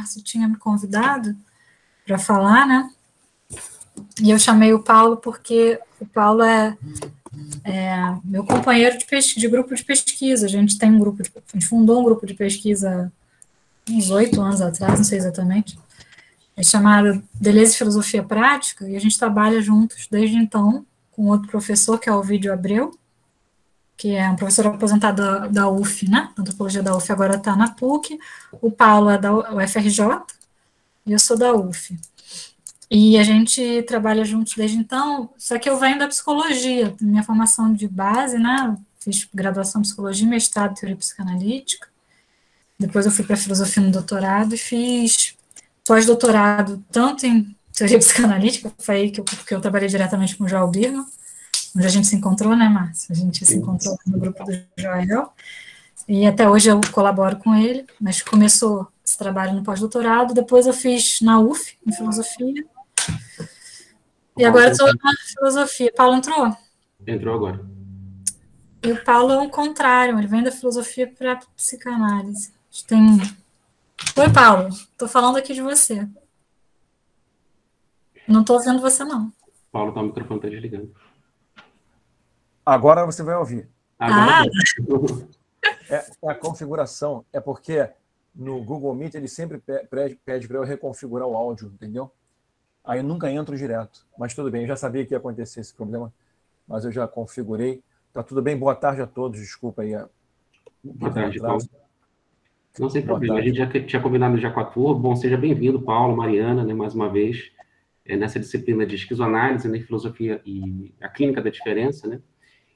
Márcio tinha me convidado para falar, né? E eu chamei o Paulo porque o Paulo é meu companheiro de grupo de pesquisa. A gente tem a gente fundou um grupo de pesquisa uns 8 anos atrás, não sei exatamente. É chamado Deleuze e Filosofia Prática, e a gente trabalha juntos desde então com outro professor, que é o Ovidio Abreu, que é um professor aposentado da UF, né? Antropologia da UF, agora está na PUC. O Paulo é da UFRJ e eu sou da UF. E a gente trabalha juntos desde então, só que eu venho da psicologia, minha formação de base, né? Fiz graduação em psicologia, mestrado em teoria psicanalítica. Depois eu fui para filosofia no doutorado e fiz pós-doutorado tanto em teoria psicanalítica, foi aí que eu trabalhei diretamente com o Joel Birman, onde a gente se encontrou, né, Márcio? A gente se encontrou no grupo do Joel, e até hoje eu colaboro com ele, mas começou esse trabalho no pós-doutorado, depois eu fiz na UF, em filosofia, e agora estou na filosofia. Paulo entrou? Entrou agora. E o Paulo é o contrário, ele vem da filosofia para a psicanálise. Oi, Paulo, estou falando aqui de você. Não estou ouvindo você, não. Paulo, o microfone está desligando. Agora você vai ouvir. Agora a configuração é porque no Google Meet ele sempre pede para eu reconfigurar o áudio, entendeu? Aí eu nunca entro direto. Mas tudo bem, eu já sabia que ia acontecer esse problema, mas eu já configurei. Tá tudo bem? Boa tarde a todos. Desculpa aí. Boa tarde, Paulo. Não, sem problema. A gente já tinha combinado já com a turma. Bom, seja bem-vindo, Paulo, Mariana, né, mais uma vez, nessa disciplina de esquizoanálise, né, filosofia e a clínica da diferença, né?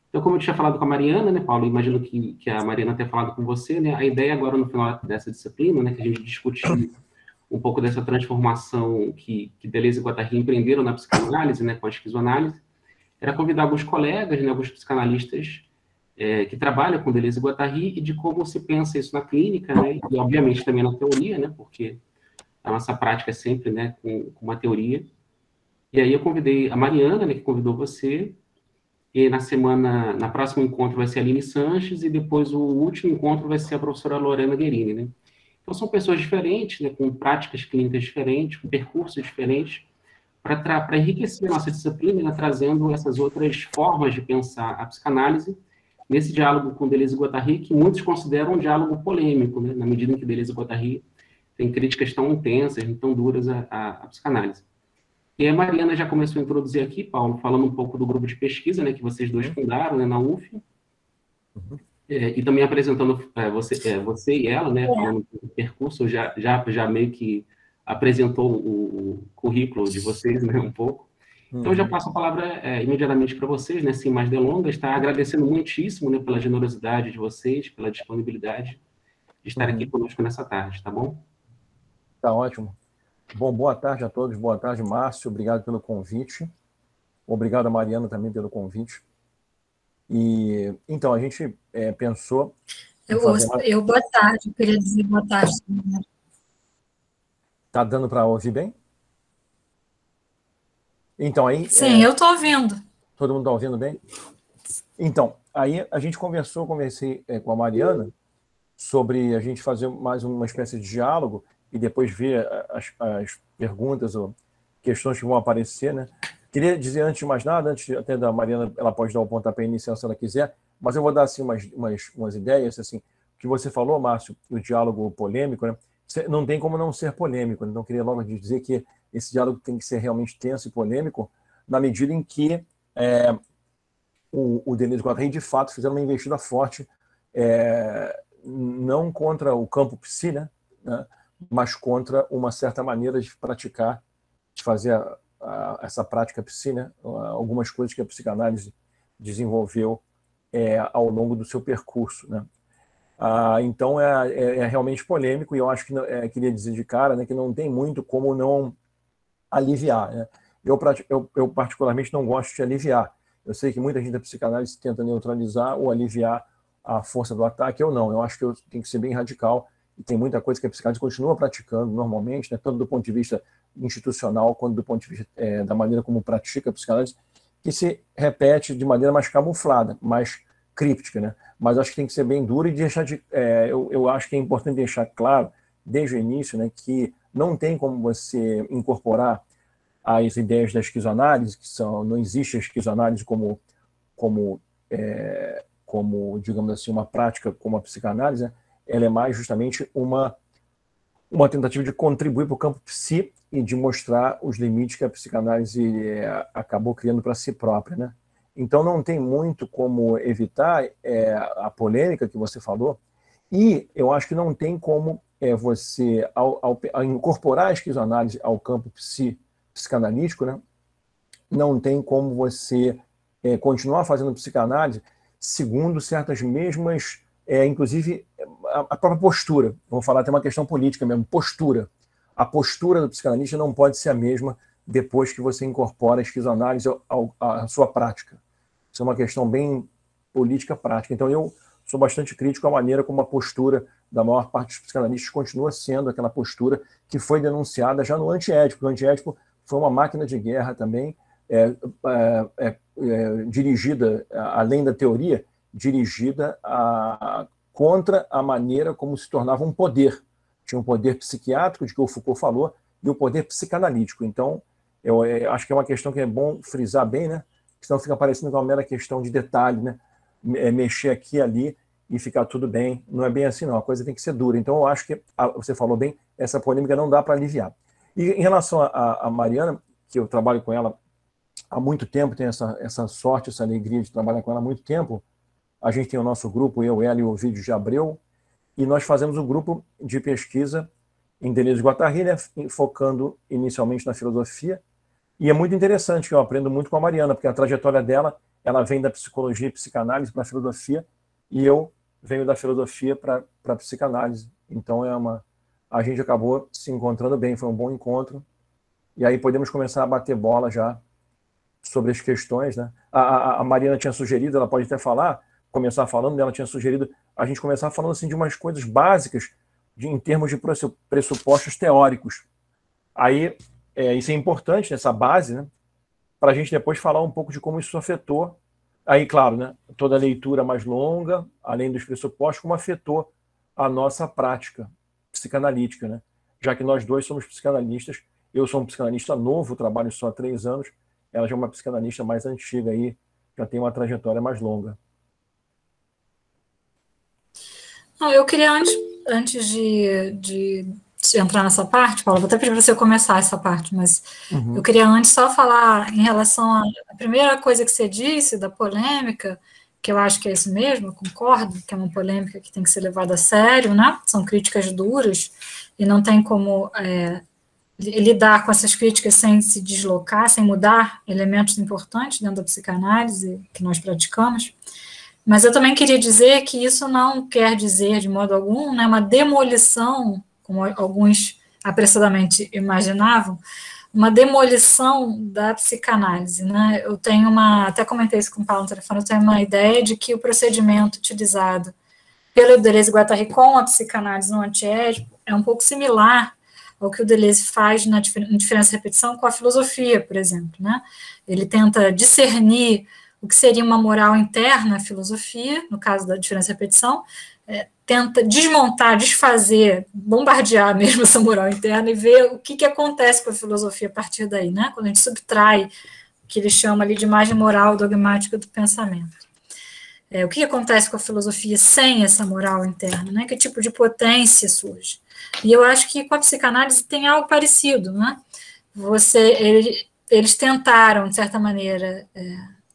Então, como eu tinha falado com a Mariana, né, Paulo, imagino que a Mariana tenha falado com você, né, a ideia agora no final dessa disciplina, né, que a gente discutir um pouco dessa transformação que Deleuze e Guattari empreenderam na psicanálise, né, com a esquizoanálise, era convidar alguns colegas, né, alguns psicanalistas que trabalham com Deleuze e Guattari e de como se pensa isso na clínica, né, e obviamente também na teoria, né, porque a nossa prática é sempre, né, com uma teoria. E aí eu convidei a Mariana, né, que convidou você. E na próximo encontro vai ser a Aline Sanches, e depois o último encontro vai ser a professora Lorena Guerini, né? Então, são pessoas diferentes, né, com práticas clínicas diferentes, com percursos diferentes, para enriquecer a nossa disciplina, né, trazendo essas outras formas de pensar a psicanálise, nesse diálogo com Deleuze e Guattari, que muitos consideram um diálogo polêmico, né, na medida em que Deleuze e Guattari têm críticas tão intensas, tão duras à psicanálise. E a Mariana já começou a introduzir aqui, Paulo, falando um pouco do grupo de pesquisa, né, que vocês dois fundaram, né, na UF, e também apresentando você e ela, né, falando do percurso, já meio que apresentou o currículo de vocês, né, um pouco. Então, eu já passo a palavra imediatamente para vocês, né, sem mais delongas, tá? Agradecendo muitíssimo, né, pela generosidade de vocês, pela disponibilidade de estar aqui conosco nessa tarde, tá bom? Tá ótimo. Bom, boa tarde a todos. Boa tarde, Márcio. Obrigado pelo convite. Obrigado a Mariana também pelo convite. E então a gente pensou. Boa tarde. Eu queria dizer boa tarde. Tá dando para ouvir bem? Então aí. Sim, eu estou ouvindo. Todo mundo está ouvindo bem? Então aí a gente conversei com a Mariana sobre a gente fazer mais uma espécie de diálogo e depois ver as perguntas ou questões que vão aparecer, né? Queria dizer, antes de mais nada, antes até da Mariana, ela pode dar o pontapé inicial se ela quiser, mas eu vou dar assim, umas ideias, assim, que você falou, Márcio, o diálogo polêmico, né? Não tem como não ser polêmico, né? Então, eu queria logo dizer que esse diálogo tem que ser realmente tenso e polêmico, na medida em que o Deleuze e o Guattari, de fato, fizeram uma investida forte, não contra o campo psi, né? Mas contra uma certa maneira de praticar, de fazer essa prática psi, né? Algumas coisas que a psicanálise desenvolveu ao longo do seu percurso, né? Então é realmente polêmico, e eu acho que queria dizer de cara, né, que não tem muito como não aliviar, né? Eu particularmente não gosto de aliviar. Eu sei que muita gente da psicanálise tenta neutralizar ou aliviar a força do ataque, eu não. Eu acho que eu tenho que ser bem radical, e tem muita coisa que a psicanálise continua praticando normalmente, né, tanto do ponto de vista institucional quanto do ponto de vista da maneira como pratica a psicanálise, que se repete de maneira mais camuflada, mais críptica, né? Mas acho que tem que ser bem duro e deixar eu acho que é importante deixar claro desde o início, né, que não tem como você incorporar as ideias da esquizoanálise, não existe a esquizoanálise como digamos assim, uma prática como a psicanálise, né? Ela é mais justamente uma tentativa de contribuir para o campo psi e de mostrar os limites que a psicanálise acabou criando para si própria, né? Então não tem muito como evitar a polêmica que você falou, e eu acho que não tem como você, ao incorporar a esquizoanálise ao campo psicanalítico, né? Não tem como você continuar fazendo psicanálise segundo certas mesmas, inclusive a própria postura. Vamos falar até uma questão política mesmo, postura. A postura do psicanalista não pode ser a mesma depois que você incorpora a esquizoanálise à sua prática. Isso é uma questão bem política prática. Então eu sou bastante crítico à maneira como a postura da maior parte dos psicanalistas continua sendo aquela postura que foi denunciada já no antiético. O antiético foi uma máquina de guerra também, dirigida, além da teoria, dirigida contra a maneira como se tornava um poder. Tinha um poder psiquiátrico, de que o Foucault falou, e o poder psicanalítico. Então, eu acho que é uma questão que é bom frisar bem, né? Senão fica parecendo uma mera questão de detalhe, né? Mexer aqui e ali e ficar tudo bem. Não é bem assim, não. A coisa tem que ser dura. Então, eu acho que, você falou bem, essa polêmica não dá para aliviar. E em relação a Mariana, que eu trabalho com ela há muito tempo, tenho essa sorte, essa alegria de trabalhar com ela há muito tempo. A gente tem o nosso grupo, eu, ela e o Ovidio de Abreu, e nós fazemos um grupo de pesquisa em Deleuze e Guattari, né, focando inicialmente na filosofia, e é muito interessante, que eu aprendo muito com a Mariana, porque a trajetória dela, ela vem da psicologia e psicanálise para a filosofia, e eu venho da filosofia para a psicanálise. Então a gente acabou se encontrando bem, foi um bom encontro, e aí podemos começar a bater bola já sobre as questões, né? A Mariana tinha sugerido, ela pode até começar falando, ela tinha sugerido a gente começar falando assim de umas coisas básicas em termos de pressupostos teóricos. Aí, isso é importante, essa base, né? Para a gente depois falar um pouco de como isso afetou, aí, claro, né? Toda a leitura mais longa, além dos pressupostos, como afetou a nossa prática psicanalítica, né? Já que nós dois somos psicanalistas, eu sou um psicanalista novo, trabalho só há 3 anos, ela já é uma psicanalista mais antiga, aí, já tem uma trajetória mais longa. Não, eu queria, antes de entrar nessa parte, Paulo, vou até pedir para você começar essa parte, mas eu queria antes só falar em relação à primeira coisa que você disse, da polêmica, que eu acho que é isso mesmo, eu concordo, que é uma polêmica que tem que ser levada a sério, né? São críticas duras, e não tem como lidar com essas críticas sem se deslocar, sem mudar elementos importantes dentro da psicanálise que nós praticamos. Mas eu também queria dizer que isso não quer dizer, de modo algum, né, uma demolição, como alguns apressadamente imaginavam, uma demolição da psicanálise, né? Eu tenho até comentei isso com o Paulo no telefone, eu tenho uma ideia de que o procedimento utilizado pelo Deleuze e Guattari com a psicanálise no antiédipo é um pouco similar ao que o Deleuze faz na diferença e repetição com a filosofia, por exemplo, né? Ele tenta discernir o que seria uma moral interna à filosofia, no caso da diferença e repetição, tenta desmontar, desfazer, bombardear mesmo essa moral interna e ver o que acontece com a filosofia a partir daí, né? Quando a gente subtrai o que ele chama ali de imagem moral dogmática do pensamento. O que acontece com a filosofia sem essa moral interna, né? Que tipo de potência surge? E eu acho que com a psicanálise tem algo parecido, né? Eles tentaram, de certa maneira,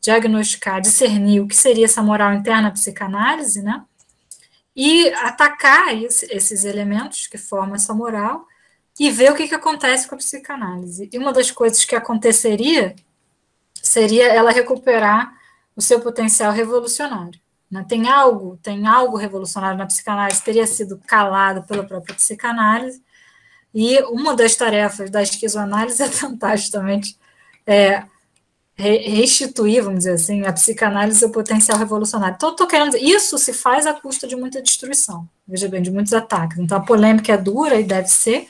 diagnosticar, discernir o que seria essa moral interna da psicanálise, né? E atacar esses elementos que formam essa moral e ver o que acontece com a psicanálise. E uma das coisas que aconteceria seria ela recuperar o seu potencial revolucionário. Né? Tem algo revolucionário na psicanálise, teria sido calado pela própria psicanálise, e uma das tarefas da esquizoanálise é tentar justamente restituir, vamos dizer assim, a psicanálise o potencial revolucionário. Então, estou querendo dizer, isso se faz à custa de muita destruição, veja bem, de muitos ataques. Então, a polêmica é dura e deve ser,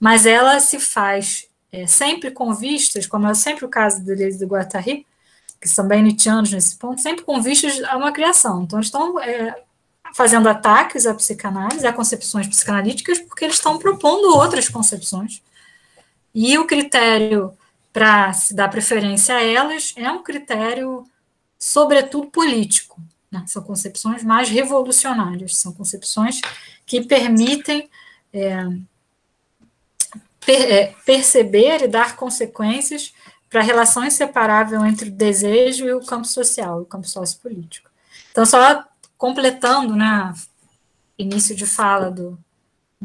mas ela se faz sempre com vistas, como é sempre o caso do Deleuze e do Guattari, que são bem nietzschianos nesse ponto, sempre com vistas a uma criação. Então, eles estão fazendo ataques à psicanálise, a concepções psicanalíticas, porque eles estão propondo outras concepções. E o critério para se dar preferência a elas é um critério, sobretudo, político. Né? São concepções mais revolucionárias, são concepções que permitem perceber e dar consequências para a relação inseparável entre o desejo e o campo social, o campo sociopolítico. Então, só completando, né, início de fala do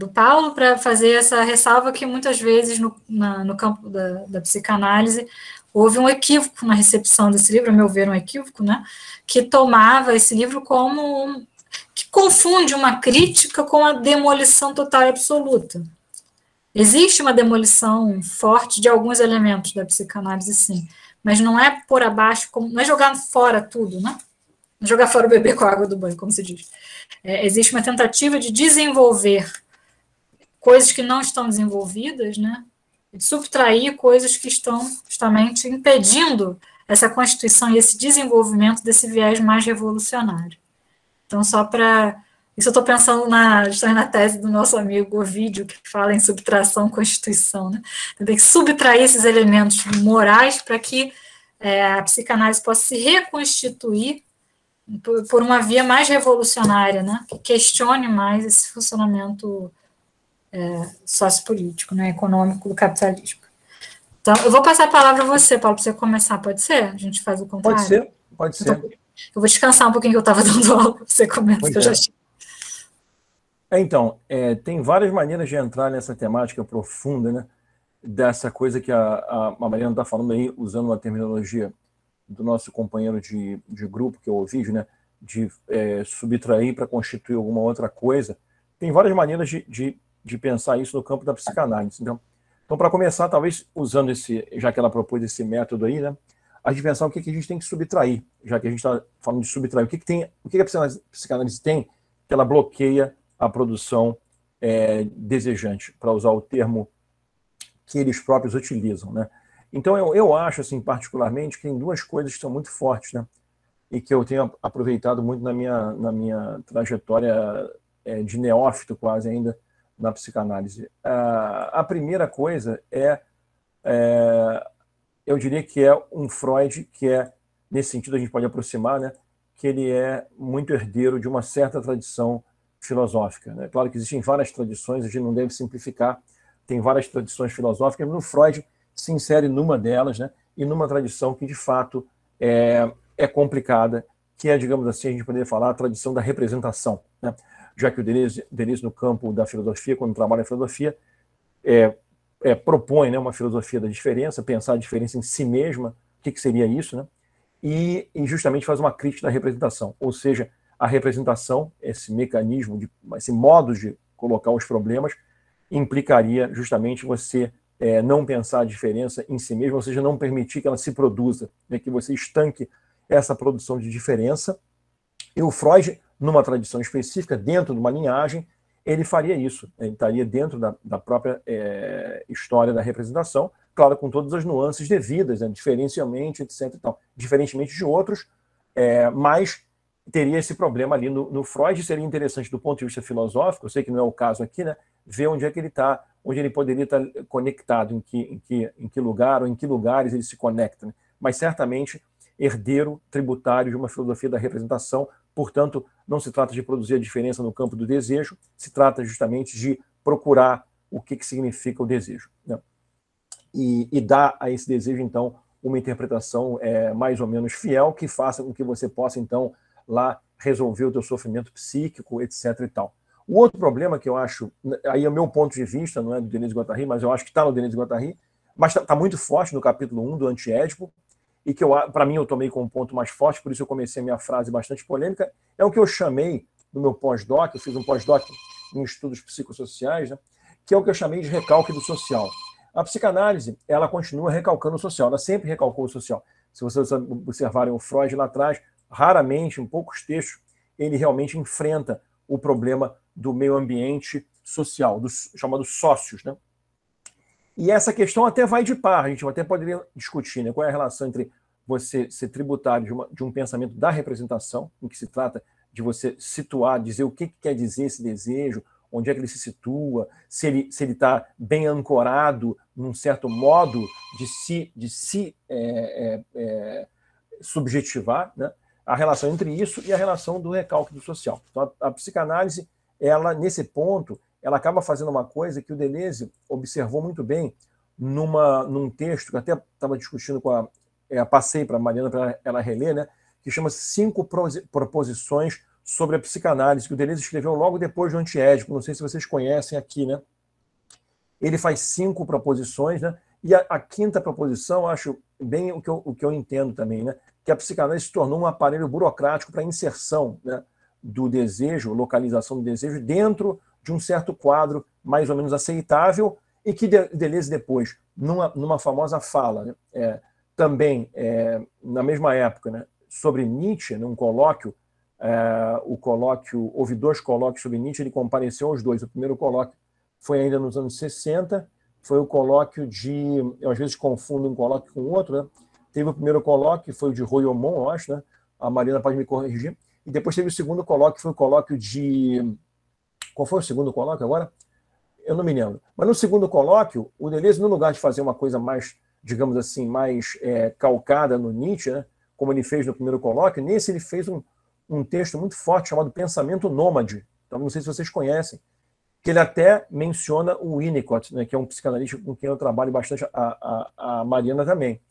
Paulo, para fazer essa ressalva que muitas vezes no campo da psicanálise houve um equívoco na recepção desse livro, a meu ver um equívoco, né, que tomava esse livro como que confunde uma crítica com a demolição total e absoluta. Existe uma demolição forte de alguns elementos da psicanálise, sim, mas não é por abaixo, não é jogar fora tudo, né? Não jogar fora o bebê com a água do banho, como se diz. Existe uma tentativa de desenvolver coisas que não estão desenvolvidas, né? De subtrair coisas que estão justamente impedindo essa constituição e esse desenvolvimento desse viés mais revolucionário. Então, só para... Isso eu estou pensando na tese do nosso amigo Ovídio, que fala em subtração constituição, né? Tem que subtrair esses elementos morais para que a psicanálise possa se reconstituir por uma via mais revolucionária, né? Que questione mais esse funcionamento sociopolítico, né? Econômico do capitalismo. Então, eu vou passar a palavra a você, Paulo, para você começar, pode ser? A gente faz o contrário? Pode ser. Então, eu vou descansar um pouquinho que eu estava dando aula, para você começar, que eu já tinha. Então, tem várias maneiras de entrar nessa temática profunda, né? Dessa coisa que a Mariana está falando aí, usando uma terminologia do nosso companheiro de grupo, que é o Ovídio, né? De subtrair para constituir alguma outra coisa. Tem várias maneiras de pensar isso no campo da psicanálise. Então, para começar, talvez usando já que ela propôs esse método aí, né? A gente pensar o que a gente tem que subtrair, já que a gente está falando de subtrair. O que a psicanálise tem que ela bloqueia a produção desejante, para usar o termo que eles próprios utilizam, né? Então, eu acho, assim, particularmente, que tem duas coisas que são muito fortes, né? E que eu tenho aproveitado muito na minha trajetória de neófito, quase ainda, na psicanálise. A primeira coisa eu diria que é um Freud que nesse sentido a gente pode aproximar, né? Que ele é muito herdeiro de uma certa tradição filosófica, né? Claro que existem várias tradições, a gente não deve simplificar, tem várias tradições filosóficas, mas o Freud se insere numa delas, né? E numa tradição que de fato é complicada, que é, digamos assim, a gente poderia falar a tradição da representação, né? Já que o Deleuze no campo da filosofia, quando trabalha a filosofia, propõe, né, uma filosofia da diferença, pensar a diferença em si mesma, o que seria isso, né? E justamente faz uma crítica da representação, ou seja, a representação, esse mecanismo, esse modo de colocar os problemas, implicaria justamente você não pensar a diferença em si mesmo, ou seja, não permitir que ela se produza, né, que você estanque essa produção de diferença. E o Freud, numa tradição específica, dentro de uma linhagem, ele faria isso, ele estaria dentro da própria história da representação, claro, com todas as nuances devidas, né, diferencialmente, etc. E tal, diferentemente de outros, mas teria esse problema ali no Freud. Seria interessante do ponto de vista filosófico, eu sei que não é o caso aqui, né, ver onde é que ele está, onde ele poderia estar conectado, em que lugar ou em que lugares ele se conecta, né? Mas certamente herdeiro tributário de uma filosofia da representação. Portanto, não se trata de produzir a diferença no campo do desejo, se trata justamente de procurar o que significa o desejo, né? E dar a esse desejo, então, uma interpretação mais ou menos fiel, que faça com que você possa, então, lá resolver o teu sofrimento psíquico, etc. e tal. O outro problema que eu acho, aí é o meu ponto de vista, não é do Deleuze e Guattari, mas eu acho que está no Deleuze e Guattari, mas está muito forte no capítulo 1 do Antiédipo, e que, para mim, eu tomei como ponto mais forte, por isso eu comecei a minha frase bastante polêmica, é o que eu chamei, no meu pós-doc, eu fiz um pós-doc em estudos psicossociais, né, que é o que eu chamei de recalque do social. A psicanálise, ela continua recalcando o social, ela sempre recalcou o social. Se vocês observarem o Freud lá atrás, raramente, em poucos textos, ele realmente enfrenta o problema do meio ambiente social, dos chamados sócios, né? E essa questão até vai de par, a gente até poderia discutir, né, qual é a relação entre você ser tributário de um pensamento da representação, em que se trata de você situar, dizer o que quer dizer esse desejo, onde é que ele se situa, se ele está bem ancorado num certo modo de se subjetivar, né? A relação entre isso e a relação do recalque do social. Então, a psicanálise, ela, nesse ponto, ela acaba fazendo uma coisa que o Deleuze observou muito bem num texto que eu até estava discutindo com passei para a Mariana para ela reler, né? Que chama 5 proposições sobre a psicanálise, que o Deleuze escreveu logo depois do Antiédipo. Não sei se vocês conhecem aqui, né? Ele faz 5 proposições, né? E a quinta proposição, acho bem o que eu entendo também, né? Que a psicanálise se tornou um aparelho burocrático para a inserção, né, do desejo, localização do desejo, dentro de um certo quadro mais ou menos aceitável, e que Deleuze depois, numa famosa fala, né, também na mesma época, né, sobre Nietzsche, num colóquio, houve 2 colóquios sobre Nietzsche, ele compareceu aos 2. O primeiro colóquio foi ainda nos anos 60, foi o colóquio eu às vezes confundo um colóquio com outro, né? Teve o primeiro colóquio, que foi o de Royaumont, eu acho, né? A Mariana pode me corrigir. E depois teve o segundo colóquio, que foi o colóquio de... Qual foi o segundo colóquio agora? Eu não me lembro. Mas no segundo colóquio, o Deleuze, no lugar de fazer uma coisa mais, digamos assim, mais calcada no Nietzsche, né? Como ele fez no primeiro colóquio, nesse ele fez um texto muito forte chamado Pensamento Nômade. Então, não sei se vocês conhecem, que ele até menciona o Winnicott, né? Que é um psicanalista com quem eu trabalho bastante, a Mariana também.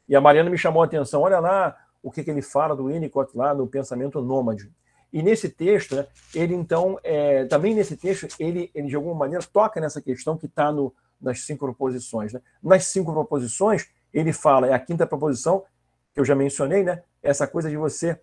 E a Mariana me chamou a atenção, olha lá o que ele fala do Winnicott lá no Pensamento Nômade. E nesse texto, né, ele então, também nesse texto, ele de alguma maneira toca nessa questão que está nas 5 proposições. Né? Nas 5 proposições, ele fala, a quinta proposição, que eu já mencionei, né, essa coisa de você,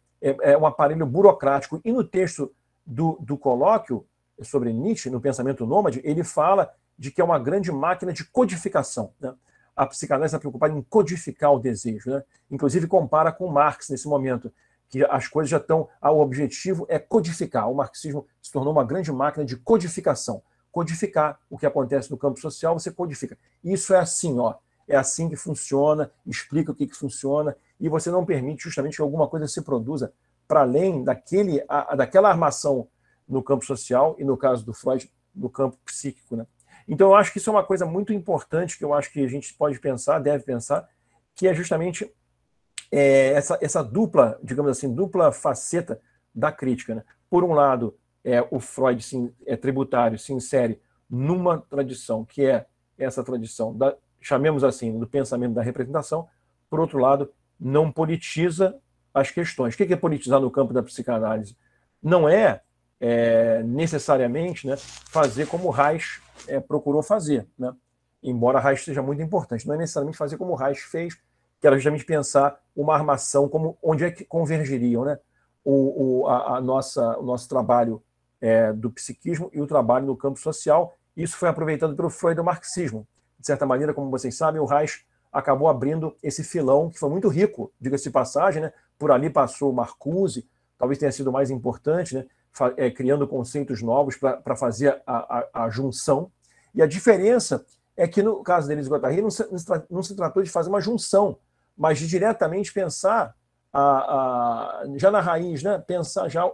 um aparelho burocrático. E no texto do colóquio sobre Nietzsche, no Pensamento Nômade, ele fala de que é uma grande máquina de codificação, né? A psicanálise está preocupada em codificar o desejo, né? Inclusive compara com Marx nesse momento, que as coisas já estão... O objetivo é codificar. O marxismo se tornou uma grande máquina de codificação. Codificar o que acontece no campo social, você codifica. Isso é assim, ó. É assim que funciona, explica o que funciona, e você não permite justamente que alguma coisa se produza para além daquela armação no campo social, e no caso do Freud, no campo psíquico, né? Então, eu acho que isso é uma coisa muito importante que eu acho que a gente pode pensar, deve pensar, que é justamente essa dupla, digamos assim, dupla faceta da crítica, né? Por um lado, o Freud tributário se insere numa tradição que é essa tradição, chamemos assim, do pensamento da representação. Por outro lado, não politiza as questões. O que é politizar no campo da psicanálise? Não necessariamente, né, fazer como Reich procurou fazer, né? Embora Reich seja muito importante, não é necessariamente fazer como Reich fez, que era justamente pensar uma armação, onde é que convergiriam, né, o nosso trabalho do psiquismo e o trabalho no campo social. Isso foi aproveitado pelo Freud do marxismo. De certa maneira, como vocês sabem, o Reich acabou abrindo esse filão, que foi muito rico, diga-se de passagem, né? Por ali passou o Marcuse, talvez tenha sido o mais importante, né? Criando conceitos novos para fazer a junção. E a diferença é que, no caso Deleuze e Guattari, não se tratou de fazer uma junção, mas de diretamente pensar, já na raiz, né? Pensar já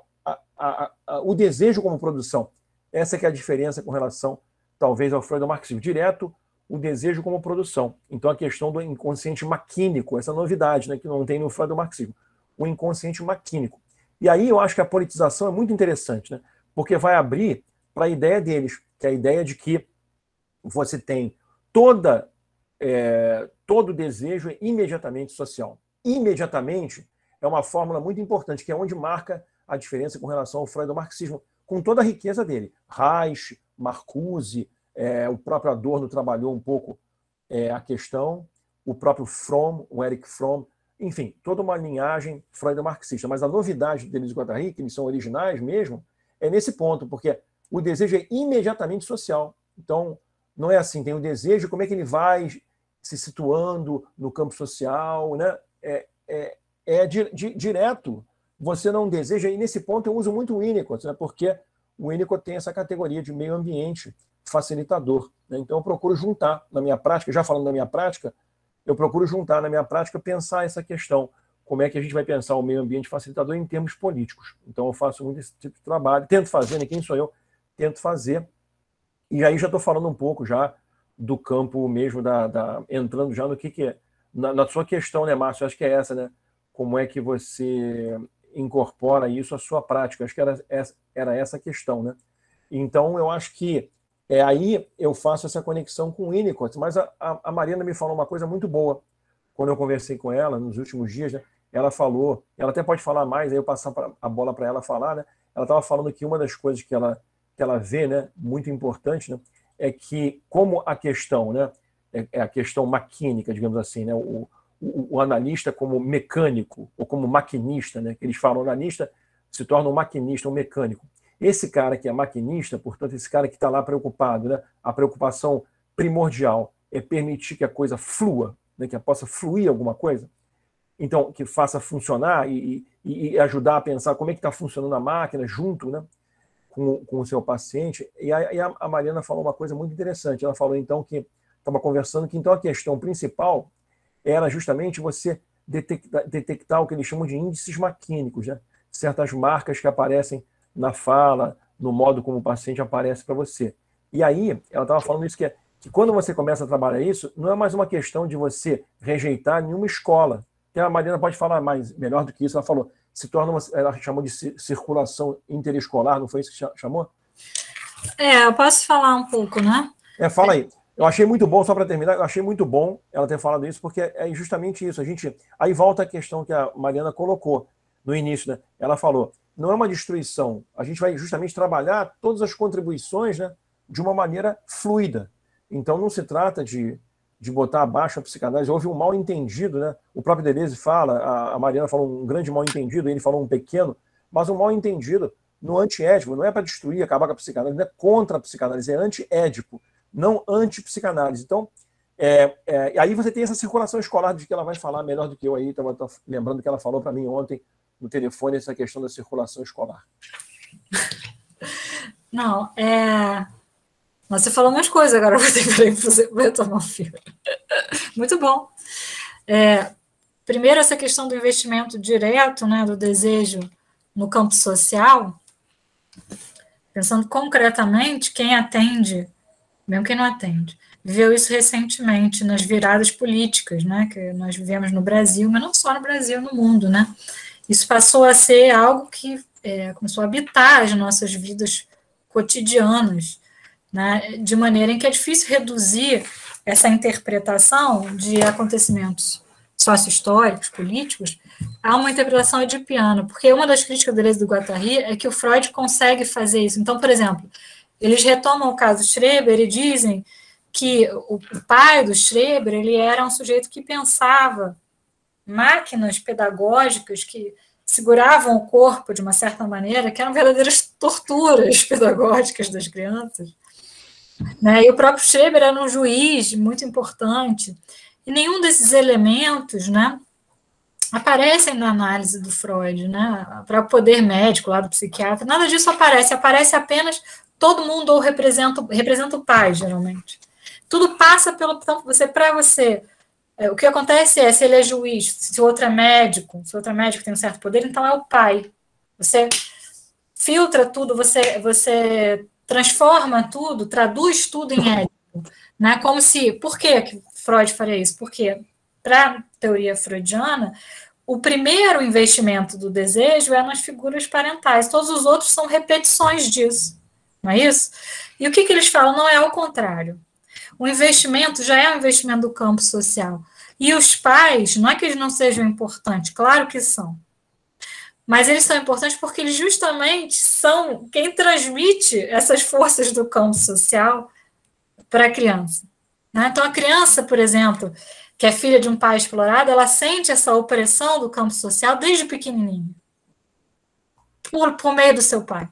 o desejo como produção. Essa que é a diferença com relação, talvez, ao Freud do marxismo. Direto, o desejo como produção. Então, a questão do inconsciente maquínico, essa novidade, né, que não tem no Freud do marxismo. O inconsciente maquínico. E aí eu acho que a politização é muito interessante, né? Porque vai abrir para a ideia deles, que é a ideia de que você tem todo desejo imediatamente social. Imediatamente é uma fórmula muito importante, que é onde marca a diferença com relação ao Freud do marxismo, com toda a riqueza dele. Reich, Marcuse, o próprio Adorno trabalhou um pouco a questão, o próprio Fromm, o Erich Fromm, enfim, toda uma linhagem freudo-marxista. Mas a novidade deles e Guattari, que eles são originais mesmo, é nesse ponto, porque o desejo é imediatamente social. Então, não é assim, tem o desejo, como é que ele vai se situando no campo social, né? Direto. Você não deseja, e nesse ponto eu uso muito o Winnicott, né? Porque o Winnicott tem essa categoria de meio ambiente facilitador, né? Então eu procuro juntar na minha prática, já falando da minha prática, eu procuro juntar na minha prática, pensar essa questão como é que a gente vai pensar o meio ambiente facilitador em termos políticos. Então, eu faço muito esse tipo de trabalho, tento fazer, né? Quem sou eu? Tento fazer. E aí já estou falando um pouco já do campo mesmo, entrando já no que é. Na sua questão, né, Márcio? Acho que é essa, né? Como é que você incorpora isso à sua prática? Acho que era essa a questão, né? Então, eu acho que aí eu faço essa conexão com o Winnicott, mas a Mariana me falou uma coisa muito boa quando eu conversei com ela nos últimos dias, né? Ela falou, ela até pode falar mais, aí eu passar a bola para ela falar, né? Ela estava falando que uma das coisas que ela vê, né, muito importante, né, é que como a questão, né, é a questão maquínica, digamos assim, né, o analista como mecânico ou como maquinista, né, que eles falam, o analista se torna um maquinista, um mecânico. Esse cara que é maquinista, portanto, esse cara que está lá preocupado, né, a preocupação primordial é permitir que a coisa flua, né, que possa fluir alguma coisa, então, que faça funcionar e ajudar a pensar como é que está funcionando a máquina junto, né, com o seu paciente. E a Mariana falou uma coisa muito interessante. Ela falou, então, que estava conversando que então a questão principal era justamente você detectar o que eles chamam de índices maquínicos, né? Certas marcas que aparecem na fala, no modo como o paciente aparece para você. E aí, ela estava falando isso, que quando você começa a trabalhar isso, não é mais uma questão de você rejeitar nenhuma escola. Que a Mariana pode falar melhor do que isso. Ela falou, ela chamou de circulação interescolar, não foi isso que chamou? Eu posso falar um pouco, né? Fala aí. Eu achei muito bom, só para terminar, eu achei muito bom ela ter falado isso, porque é justamente isso. Aí volta a questão que a Mariana colocou no início, né? Ela falou, não é uma destruição, a gente vai justamente trabalhar todas as contribuições, né, de uma maneira fluida. Então não se trata de botar abaixo a psicanálise. Houve um mal entendido, né? O próprio Deleuze fala, a Mariana falou um grande mal entendido, ele falou um pequeno, mas um mal entendido no antiédipo, não é para destruir, acabar com a psicanálise, não é contra a psicanálise, é antiédipo, não antipsicanálise. Então, aí você tem essa circulação escolar de que ela vai falar melhor do que eu aí, estava lembrando que ela falou para mim ontem no telefone essa questão da circulação escolar. Não, você falou umas coisas, agora eu vou ter que ir para você tomar um fio. Muito bom. Primeiro, essa questão do investimento direto, né, do desejo no campo social, pensando concretamente, quem atende, mesmo quem não atende, viveu isso recentemente nas viradas políticas, né, que nós vivemos no Brasil, mas não só no Brasil, no mundo, né? Isso passou a ser algo que começou a habitar as nossas vidas cotidianas, né, de maneira em que é difícil reduzir essa interpretação de acontecimentos sócio-históricos, políticos, a uma interpretação edipiana, porque uma das críticas do Deleuze e do Guattari é que o Freud consegue fazer isso. Então, por exemplo, eles retomam o caso Schreber e dizem que o pai do Schreber, ele era um sujeito que pensava máquinas pedagógicas que seguravam o corpo de uma certa maneira, que eram verdadeiras torturas pedagógicas das crianças. Né? E o próprio Schreber era um juiz muito importante. E nenhum desses elementos, né, aparecem na análise do Freud, né, para o poder médico lá do psiquiatra, nada disso aparece apenas todo mundo ou representa o pai, geralmente. Tudo passa pelo... Então, para você... O que acontece se ele é juiz, se o outro é médico, se o outro é médico tem um certo poder, então é o pai. Você filtra tudo, você transforma tudo, traduz tudo em édipo. Né? Como se... Por que Freud faria isso? Porque, para a teoria freudiana, o primeiro investimento do desejo é nas figuras parentais. Todos os outros são repetições disso. Não é isso? E o que eles falam? Não é ao contrário. O investimento já é um investimento do campo social. E os pais, não é que eles não sejam importantes, claro que são. Mas eles são importantes porque eles justamente são quem transmite essas forças do campo social para a criança. Né? Então, a criança, por exemplo, que é filha de um pai explorado, ela sente essa opressão do campo social desde pequenininho, por meio do seu pai.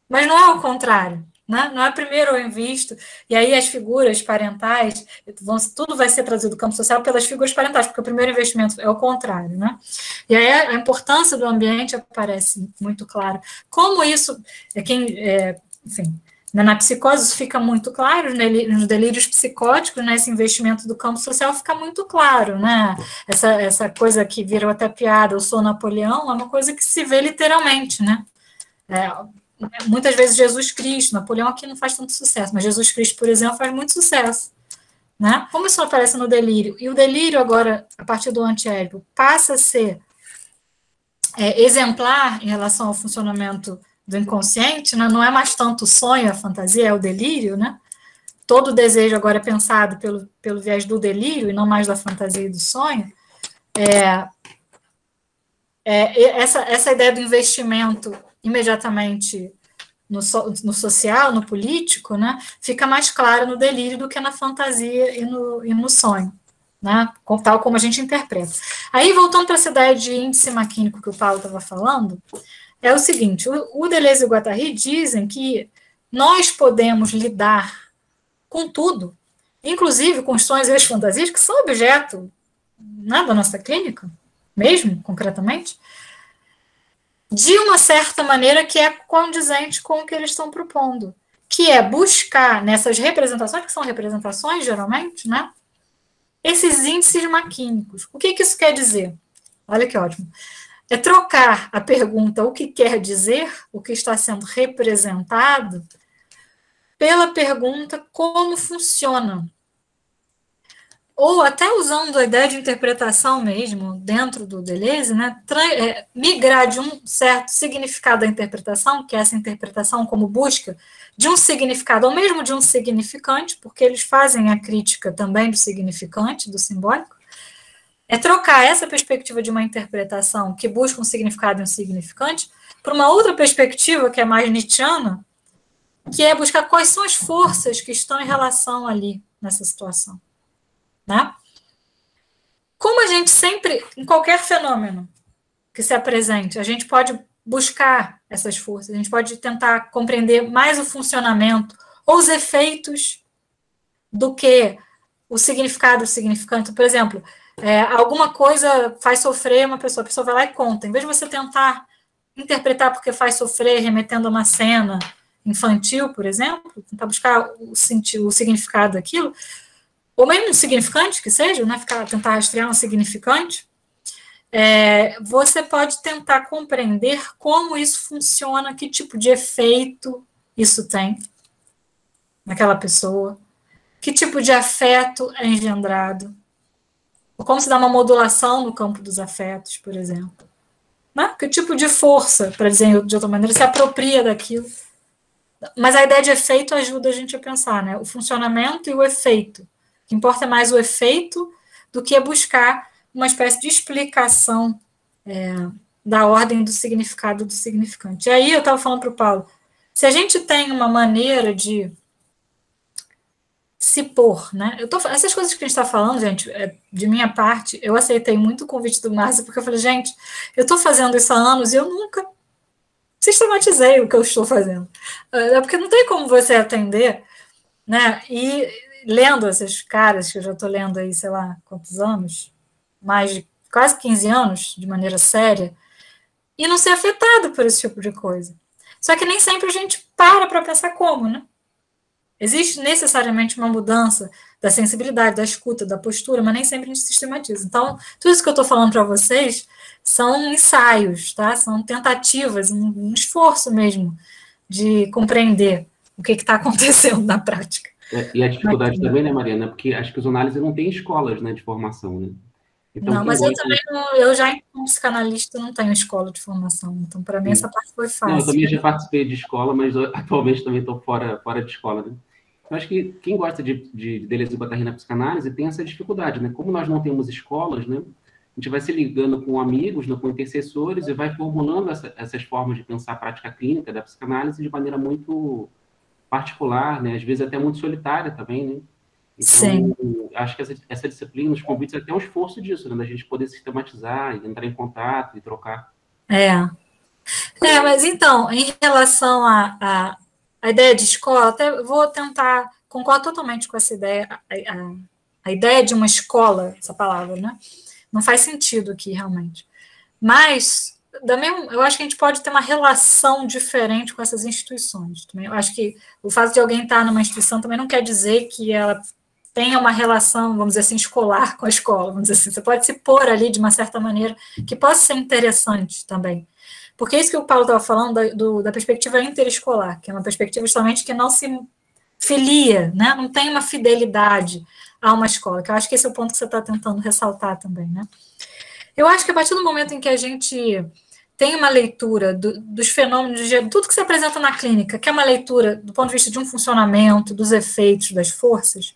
Mas não é o contrário. Né? Não é primeiro eu invisto, e aí as figuras parentais, tudo vai ser trazido do campo social pelas figuras parentais, porque o primeiro investimento é o contrário. Né? E aí a importância do ambiente aparece muito claro. Como isso, enfim, Na psicose isso fica muito claro, nos delírios psicóticos, né, esse investimento do campo social fica muito claro, né? Essa coisa que virou até piada, eu sou Napoleão, é uma coisa que se vê literalmente, né? Muitas vezes Jesus Cristo, Napoleão aqui não faz tanto sucesso, mas Jesus Cristo, por exemplo, faz muito sucesso, né? Como isso aparece no delírio? E o delírio agora, a partir do antiédipo, passa a ser exemplar em relação ao funcionamento do inconsciente, né? Não é mais tanto o sonho, a fantasia, é o delírio, né? Todo o desejo agora é pensado pelo viés do delírio e não mais da fantasia e do sonho. Essa ideia do investimento imediatamente no social, no político, né, fica mais clara no delírio do que na fantasia e no sonho, né, tal como a gente interpreta. Aí, voltando para essa ideia de índice maquínico que o Paulo estava falando, é o seguinte, o Deleuze e o Guattari dizem que nós podemos lidar com tudo, inclusive com os sonhos e as fantasias, que são objeto, né, da nossa clínica, mesmo, concretamente, de uma certa maneira que é condizente com o que eles estão propondo, que é buscar nessas representações, que são representações, geralmente, né, esses índices maquínicos. O que isso quer dizer? Olha que ótimo. É trocar a pergunta o que quer dizer, o que está sendo representado, pela pergunta como funciona. Ou até usando a ideia de interpretação mesmo, dentro do Deleuze, né, migrar de um certo significado da interpretação, que é essa interpretação como busca de um significado, ou mesmo de um significante, porque eles fazem a crítica também do significante, do simbólico, é trocar essa perspectiva de uma interpretação que busca um significado e um significante para uma outra perspectiva, que é mais nietzschiana, que é buscar quais são as forças que estão em relação ali, nessa situação. Né? Como a gente sempre, em qualquer fenômeno que se apresente, a gente pode buscar essas forças, a gente pode tentar compreender mais o funcionamento ou os efeitos do que o significado, o significante. Por exemplo, alguma coisa faz sofrer uma pessoa, a pessoa vai lá e conta. Em vez de você tentar interpretar porque faz sofrer, remetendo a uma cena infantil, por exemplo, tentar buscar o significado daquilo, ou mesmo um significante que seja, né, tentar rastrear um significante, você pode tentar compreender como isso funciona, que tipo de efeito isso tem naquela pessoa, que tipo de afeto é engendrado, ou como se dá uma modulação no campo dos afetos, por exemplo. Né? Que tipo de força, para dizer de outra maneira, se apropria daquilo. Mas a ideia de efeito ajuda a gente a pensar, né? O funcionamento e o efeito. O que importa é mais o efeito do que buscar uma espécie de explicação da ordem do significado do significante. E aí eu estava falando para o Paulo, se a gente tem uma maneira de se pôr, né? Essas coisas que a gente está falando, gente, de minha parte, eu aceitei muito o convite do Márcio, porque eu falei, gente, eu estou fazendo isso há anos e eu nunca sistematizei o que eu estou fazendo. Porque não tem como você atender, né? E lendo esses caras, que eu já estou lendo aí, sei lá, quantos anos, mais de quase 15 anos, de maneira séria, e não ser afetado por esse tipo de coisa. Só que nem sempre a gente para pensar como, né? Existe necessariamente uma mudança da sensibilidade, da escuta, da postura, mas nem sempre a gente sistematiza. Então, tudo isso que eu estou falando para vocês são ensaios, tá? São tentativas, um esforço mesmo de compreender o que está acontecendo na prática. E a dificuldade também, né, Mariana? Porque a esquizoanálise não tem escolas, né, de formação, né? Então, não, mas eu também não, eu já como psicanalista não tenho escola de formação, então para mim essa parte foi fácil. Não, eu também já participei de escola, mas atualmente também estou fora de escola, né? Eu acho que quem gosta de Deleuze e Guattari na psicanálise tem essa dificuldade, né? Como nós não temos escolas, né? A gente vai se ligando com amigos, né, com intercessores e vai formulando essas formas de pensar a prática clínica da psicanálise de maneira muito particular, né? Às vezes até muito solitária também, né? Então, sim, acho que essa disciplina nos convida até um esforço disso, né? Da gente poder sistematizar, e entrar em contato e trocar. Mas então, em relação à ideia de escola, até vou tentar, concordo totalmente com essa ideia, a ideia de uma escola, essa palavra, né? Não faz sentido aqui, realmente. Mas eu acho que a gente pode ter uma relação diferente com essas instituições. Também. Eu acho que o fato de alguém estar numa instituição também não quer dizer que ela tenha uma relação, vamos dizer assim, escolar com a escola, vamos dizer assim. Você pode se pôr ali de uma certa maneira que possa ser interessante também. Porque é isso que o Paulo estava falando da perspectiva interescolar, que é uma perspectiva justamente que não se filia, né? Não tem uma fidelidade a uma escola, que eu acho que esse é o ponto que você está tentando ressaltar também, né? Eu acho que a partir do momento em que a gente tem uma leitura dos fenômenos, de tudo que se apresenta na clínica, que é uma leitura do ponto de vista de um funcionamento, dos efeitos, das forças,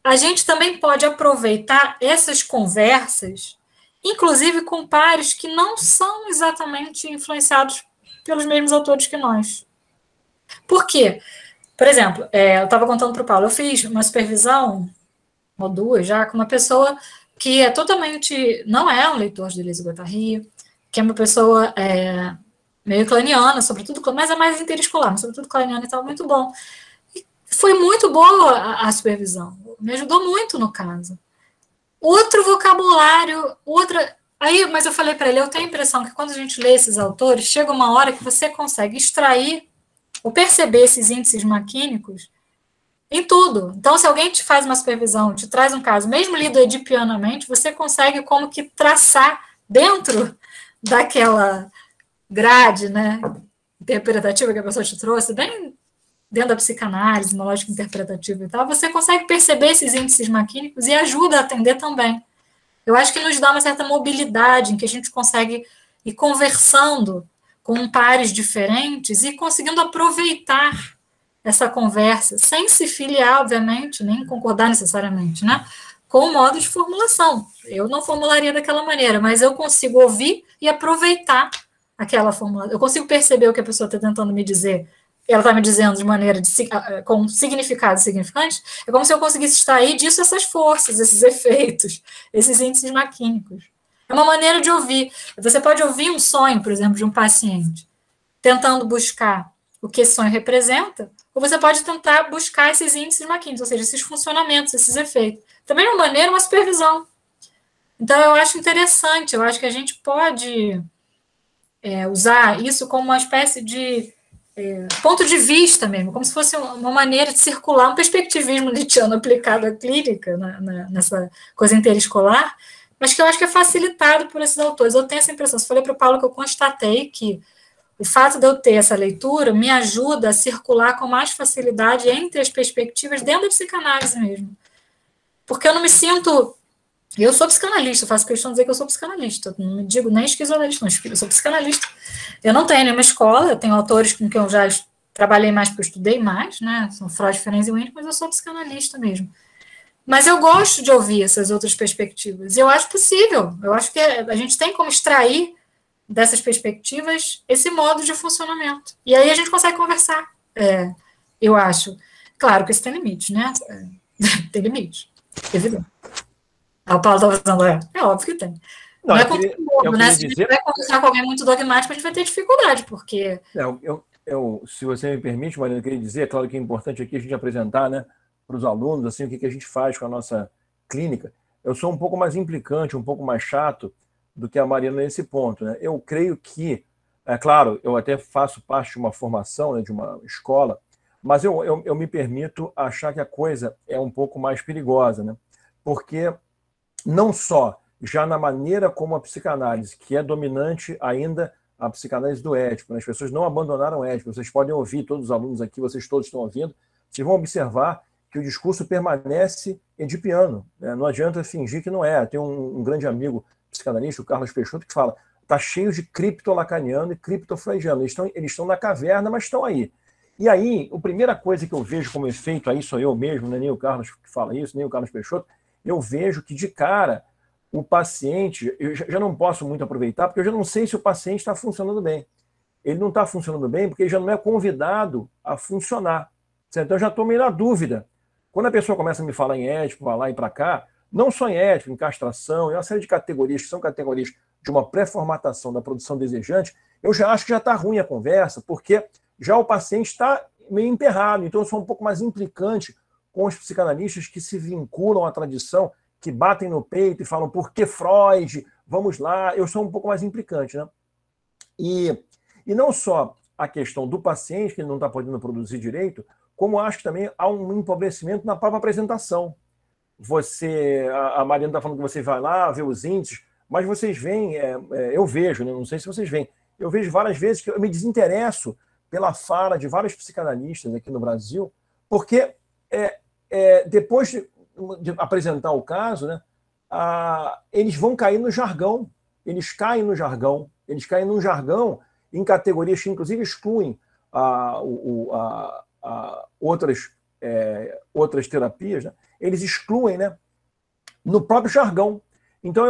a gente também pode aproveitar essas conversas, inclusive com pares que não são exatamente influenciados pelos mesmos autores que nós. Por quê? Por exemplo, eu estava contando para o Paulo, eu fiz uma supervisão, ou duas já, com uma pessoa que é totalmente, não é um leitor de Deleuze e Guattari, que é uma pessoa meio claniana, sobretudo, mas é mais interescolar, mas sobretudo claniana e tal, muito bom. E foi muito boa a supervisão, me ajudou muito no caso. Outro vocabulário, mas eu falei para ele, eu tenho a impressão que quando a gente lê esses autores, chega uma hora que você consegue extrair ou perceber esses índices maquínicos em tudo. Então, se alguém te faz uma supervisão, te traz um caso, mesmo lido edipianamente, você consegue como que traçar dentro daquela grade, né, interpretativa que a pessoa te trouxe, bem dentro da psicanálise, uma lógica interpretativa e tal, você consegue perceber esses índices maquínicos e ajuda a atender também. Eu acho que nos dá uma certa mobilidade em que a gente consegue ir conversando com pares diferentes e conseguindo aproveitar essa conversa, sem se filiar, obviamente, nem concordar necessariamente, né, com o modo de formulação. Eu não formularia daquela maneira, mas eu consigo ouvir e aproveitar aquela formulação. Eu consigo perceber o que a pessoa está tentando me dizer, ela está me dizendo de maneira com significados significantes, é como se eu conseguisse extrair disso essas forças, esses efeitos, esses índices maquínicos. É uma maneira de ouvir. Você pode ouvir um sonho, por exemplo, de um paciente, tentando buscar o que esse sonho representa, ou você pode tentar buscar esses índices maquínicos, ou seja, esses funcionamentos, esses efeitos. Também é uma maneira, uma supervisão. Então, eu acho interessante, eu acho que a gente pode usar isso como uma espécie de ponto de vista mesmo, como se fosse uma maneira de circular, um perspectivismo nietzschiano aplicado à clínica, nessa coisa interescolar, mas que eu acho que é facilitado por esses autores. Eu tenho essa impressão, eu falei para o Paulo que eu constatei que o fato de eu ter essa leitura me ajuda a circular com mais facilidade entre as perspectivas dentro da psicanálise mesmo. Porque eu não me sinto... Eu sou psicanalista, eu faço questão de dizer que eu sou psicanalista. Eu não me digo nem esquizoanalista, não, eu sou psicanalista. Eu não tenho nenhuma escola, eu tenho autores com quem eu já trabalhei mais, porque eu estudei mais, né? São Freud, Ferenczi e Winnicott, mas eu sou psicanalista mesmo. Mas eu gosto de ouvir essas outras perspectivas, e eu acho possível. Eu acho que a gente tem como extrair dessas perspectivas esse modo de funcionamento. E aí a gente consegue conversar, eu acho. Claro que isso tem limite, né? Tem limite, evidente. O Paulo está fazendo, é óbvio que tem. Não é com todo mundo, né? Se a gente vai conversar com alguém muito dogmático, a gente vai ter dificuldade, porque... se você me permite, Mariana, eu queria dizer, é claro que é importante aqui a gente apresentar, né, para os alunos, assim, o que a gente faz com a nossa clínica. Eu sou um pouco mais implicante, um pouco mais chato do que a Mariana nesse ponto, né? Eu creio que, claro, eu até faço parte de uma formação, né, de uma escola, mas eu me permito achar que a coisa é um pouco mais perigosa, né? Porque não só já na maneira como a psicanálise, que é dominante ainda a psicanálise do Édipo, né? As pessoas não abandonaram o Édipo, vocês podem ouvir, todos os alunos aqui, vocês todos estão ouvindo, vocês vão observar que o discurso permanece edipiano, né? Não adianta fingir que não é. Tem um grande amigo psicanalista, o Carlos Peixoto, que fala, está cheio de criptolacaniano e criptofreudiano, eles estão na caverna, mas estão aí. E aí, a primeira coisa que eu vejo como efeito, aí sou eu mesmo, não é nem o Carlos que fala isso, nem o Carlos Peixoto, eu vejo que, de cara, o paciente, eu já não posso muito aproveitar, porque eu já não sei se o paciente está funcionando bem. Ele não está funcionando bem porque ele já não é convidado a funcionar. Certo? Então, eu já estou meio na dúvida. Quando a pessoa começa a me falar em ético, para lá e para cá, não só em ético, em castração, em uma série de categorias que são categorias de uma pré-formatação da produção desejante, eu já acho que já está ruim a conversa, porque já o paciente está meio emperrado. Então, eu sou um pouco mais implicante com os psicanalistas que se vinculam à tradição, que batem no peito e falam, por que Freud? Vamos lá. Eu sou um pouco mais implicante, né? E não só a questão do paciente, que ele não está podendo produzir direito, como acho que também há um empobrecimento na própria apresentação. A Mariana está falando que você vai lá, vê os índices, mas vocês veem, eu vejo, né, não sei se vocês veem, eu vejo várias vezes que eu me desinteresso pela fala de vários psicanalistas aqui no Brasil, porque depois de apresentar o caso, né, eles vão cair no jargão, eles caem num jargão em categorias que, inclusive, excluem outras terapias, né? Eles excluem, né, no próprio jargão. Então,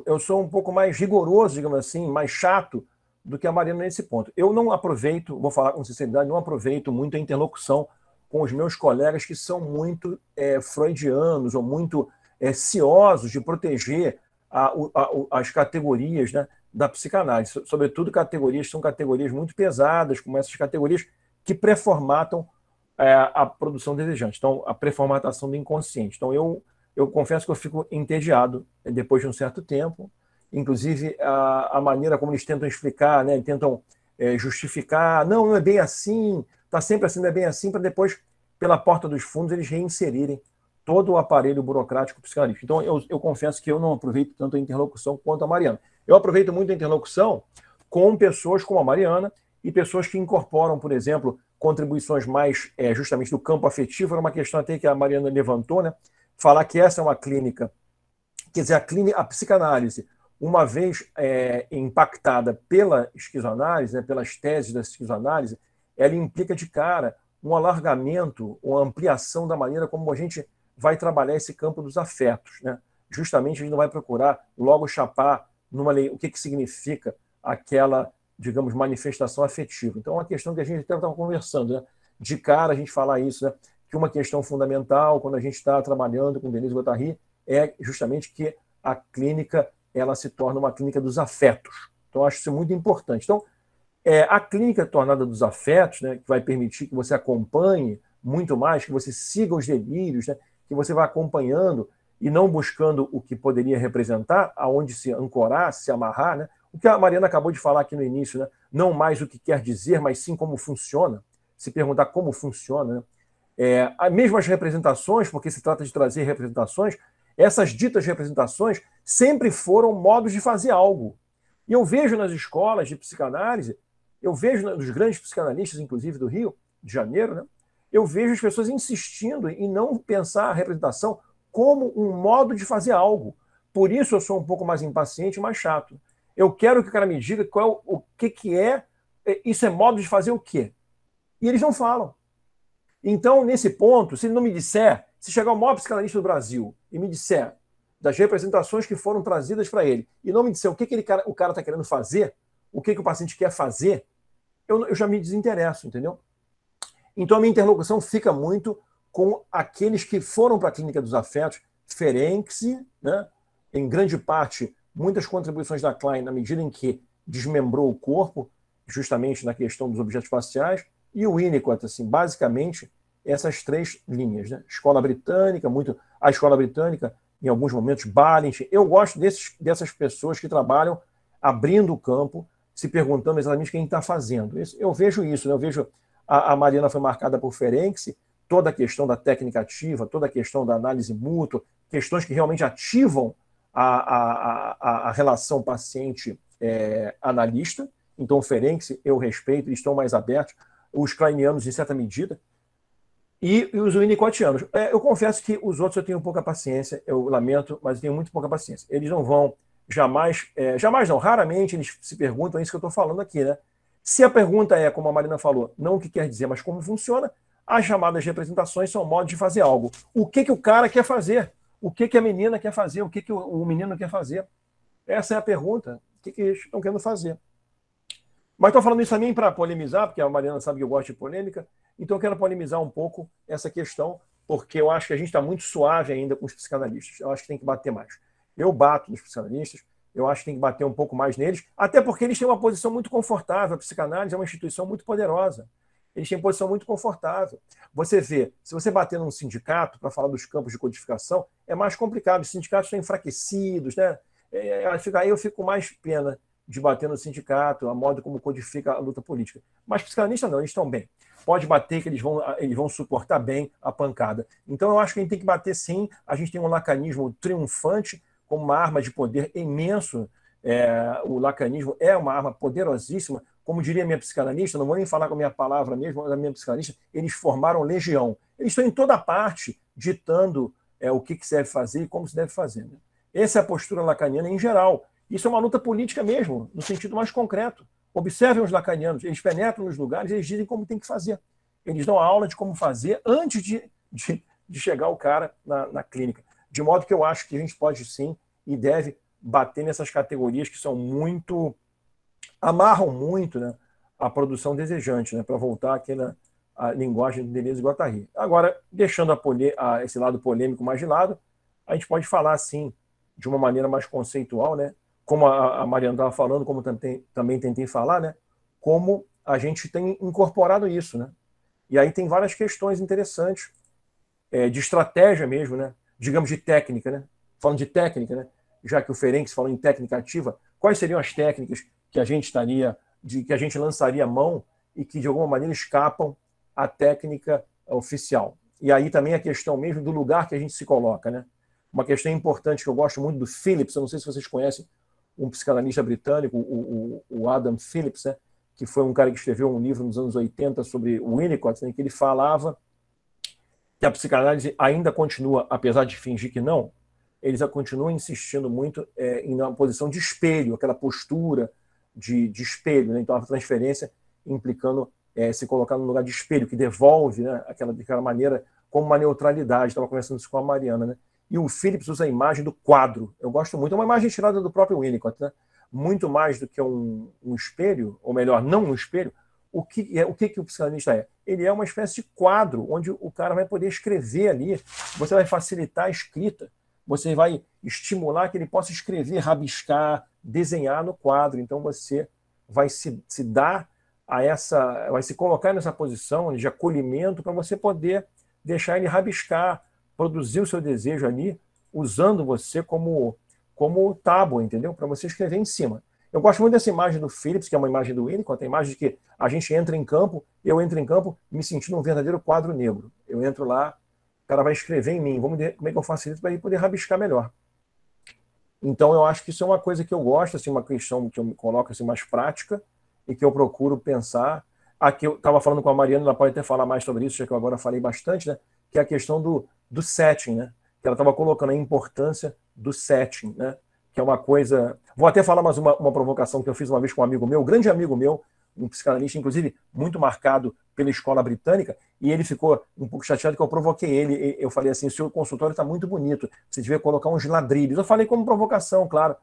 eu sou um pouco mais rigoroso, digamos assim, mais chato do que a Mariana nesse ponto. Eu não aproveito, vou falar com sinceridade, não aproveito muito a interlocução com os meus colegas que são muito freudianos ou muito ciosos de proteger as categorias, né, da psicanálise, sobretudo são categorias muito pesadas, como essas categorias que pré-formatam a produção desejante, então a pré-formatação do inconsciente. Então eu confesso que eu fico entediado depois de um certo tempo, inclusive a maneira como eles tentam explicar, né, tentam justificar, não é bem assim, está sempre assim, não é bem assim, para depois, pela porta dos fundos, eles reinserirem todo o aparelho burocrático psicanalítico. Então, eu confesso que eu não aproveito tanto a interlocução quanto a Mariana. Eu aproveito muito a interlocução com pessoas como a Mariana e pessoas que incorporam, por exemplo, contribuições mais justamente do campo afetivo. Era uma questão até que a Mariana levantou, né? Falar que essa é uma clínica, quer dizer, a psicanálise, uma vez impactada pela esquizoanálise, né, pelas teses da esquizoanálise, ela implica de cara um alargamento, uma ampliação da maneira como a gente vai trabalhar esse campo dos afetos, né? Justamente a gente não vai procurar logo chapar numa lei o que significa aquela, digamos, manifestação afetiva. Então, é uma questão que a gente até estava conversando, né? De cara a gente falar isso, né? Que uma questão fundamental quando a gente está trabalhando com Denise Guattari é justamente que a clínica ela se torna uma clínica dos afetos. Então, eu acho isso muito importante. Então, a clínica tornada dos afetos, né, que vai permitir que você acompanhe muito mais, que você siga os delírios, né, que você vá acompanhando e não buscando o que poderia representar, aonde se ancorar, se amarrar, né? O que a Mariana acabou de falar aqui no início, né? Não mais o que quer dizer, mas sim como funciona. Se perguntar como funciona, né? Mesmo as representações, porque se trata de trazer representações, essas ditas representações sempre foram modos de fazer algo. E eu vejo nas escolas de psicanálise, eu vejo nos grandes psicanalistas, inclusive do Rio de Janeiro, né? Eu vejo as pessoas insistindo em não pensar a representação como um modo de fazer algo. Por isso eu sou um pouco mais impaciente e mais chato. Eu quero que o cara me diga o que é, isso é modo de fazer o quê? E eles não falam. Então, nesse ponto, se ele não me disser, se chegar o maior psicanalista do Brasil e me disser das representações que foram trazidas para ele, e não me disser o que o cara está querendo fazer, o que o paciente quer fazer, eu já me desinteresso, entendeu? Então, a minha interlocução fica muito com aqueles que foram para a clínica dos afetos, Ferenczi, né? Em grande parte, muitas contribuições da Klein, na medida em que desmembrou o corpo, justamente na questão dos objetos faciais, e o Winnicott, assim, basicamente, essas três linhas, né? Escola britânica, a escola britânica, em alguns momentos, Balint. Eu gosto dessas pessoas que trabalham abrindo o campo, se perguntando exatamente quem está fazendo. Eu vejo isso, né? Eu vejo a Mariana foi marcada por Ferenczi, toda a questão da técnica ativa, toda a questão da análise mútua, questões que realmente ativam a relação paciente-analista. Então, o Ferenczi, eu respeito, eles estão mais abertos, os kleinianos, em certa medida, e os winnicottianos. Eu confesso que os outros eu tenho pouca paciência, eu lamento, mas eu tenho muito pouca paciência. Eles não vão jamais não, raramente eles se perguntam isso que eu estou falando aqui, né? Se a pergunta é, como a Marina falou, não o que quer dizer, mas como funciona, as chamadas representações são modos de fazer algo. O que o cara quer fazer? O que a menina quer fazer? O que o menino quer fazer? Essa é a pergunta. O que eles estão querendo fazer? Mas estou falando isso também para polemizar, porque a Mariana sabe que eu gosto de polêmica, então eu quero polemizar um pouco essa questão, porque eu acho que a gente está muito suave ainda com os psicanalistas. Eu acho que tem que bater mais. Eu bato nos psicanalistas, eu acho que tem que bater um pouco mais neles, até porque eles têm uma posição muito confortável. A psicanálise é uma instituição muito poderosa. Eles têm posição muito confortável. Você vê, se você bater num sindicato para falar dos campos de codificação, é mais complicado. Os sindicatos estão enfraquecidos, né? Aí eu fico com mais pena de bater no sindicato, a modo como codifica a luta política. Mas psicanalistas não, eles estão bem. Pode bater que eles vão suportar bem a pancada. Então eu acho que a gente tem que bater sim, a gente tem um lacanismo triunfante como uma arma de poder imenso. O lacanismo é uma arma poderosíssima, como diria minha psicanalista, não vou nem falar com a minha palavra mesmo, da minha psicanalista, eles formaram legião. Eles estão em toda parte ditando o que se deve fazer e como se deve fazer. Né? Essa é a postura lacaniana em geral. Isso é uma luta política mesmo, no sentido mais concreto. Observem os lacanianos, eles penetram nos lugares, eles dizem como tem que fazer. Eles dão a aula de como fazer antes de chegar o cara na clínica. De modo que eu acho que a gente pode sim e deve bater nessas categorias que são muito... amarram muito, né, a produção desejante, né, para voltar aqui na linguagem de Deleuze e Guattari. Agora, deixando esse lado polêmico mais de lado, a gente pode falar, assim, de uma maneira mais conceitual, né, como a Mariana estava falando, como também tentei falar, né, como a gente tem incorporado isso. Né? E aí tem várias questões interessantes, de estratégia mesmo, né, digamos de técnica. Né? Falando de técnica, né, já que o Ferenczi falou em técnica ativa, quais seriam as técnicas que a gente lançaria a mão e que de alguma maneira escapam à técnica oficial. E aí também a questão mesmo do lugar que a gente se coloca. Né? Uma questão importante que eu gosto muito do Phillips, eu não sei se vocês conhecem, um psicanalista britânico, o Adam Phillips, né? Que foi um cara que escreveu um livro nos anos 80 sobre o Winnicott, né? Que ele falava que a psicanálise ainda continua, apesar de fingir que não, eles continuam insistindo muito em uma posição de espelho, aquela postura de espelho. Né? Então, a transferência implicando se colocar no lugar de espelho, que devolve, né, daquela maneira como uma neutralidade. Estava conversando isso com a Mariana. Né? E o Phillips usa a imagem do quadro. Eu gosto muito. É uma imagem tirada do próprio Winnicott. Né? Muito mais do que um espelho, ou melhor, não um espelho. O que o psicanalista é? Ele é uma espécie de quadro, onde o cara vai poder escrever ali. Você vai facilitar a escrita. Você vai estimular que ele possa escrever, rabiscar, desenhar no quadro. Então você vai se dar vai se colocar nessa posição de acolhimento para você poder deixar ele rabiscar, produzir o seu desejo ali, usando você como tábua, entendeu? Para você escrever em cima. Eu gosto muito dessa imagem do Phillips, que é uma imagem do Winnicott, a imagem de que a gente entra em campo, eu entro em campo me sentindo um verdadeiro quadro negro. Eu entro lá, o cara vai escrever em mim, vamos ver como é que eu faço isso para ele poder rabiscar melhor. Então eu acho que isso é uma coisa que eu gosto, assim, uma questão que eu me coloco assim, mais prática e que eu procuro pensar. Aqui eu estava falando com a Mariana, ela pode até falar mais sobre isso, já que eu agora falei bastante, né? Que é a questão do setting, né? Que ela estava colocando a importância do setting, né? Que é uma coisa... Vou até falar mais uma provocação que eu fiz uma vez com um amigo meu, um grande amigo meu, um psicanalista, inclusive muito marcado pela escola britânica, e ele ficou um pouco chateado que eu provoquei ele. Eu falei assim, o seu consultório está muito bonito, você devia colocar uns ladrilhos. Eu falei como provocação, claro,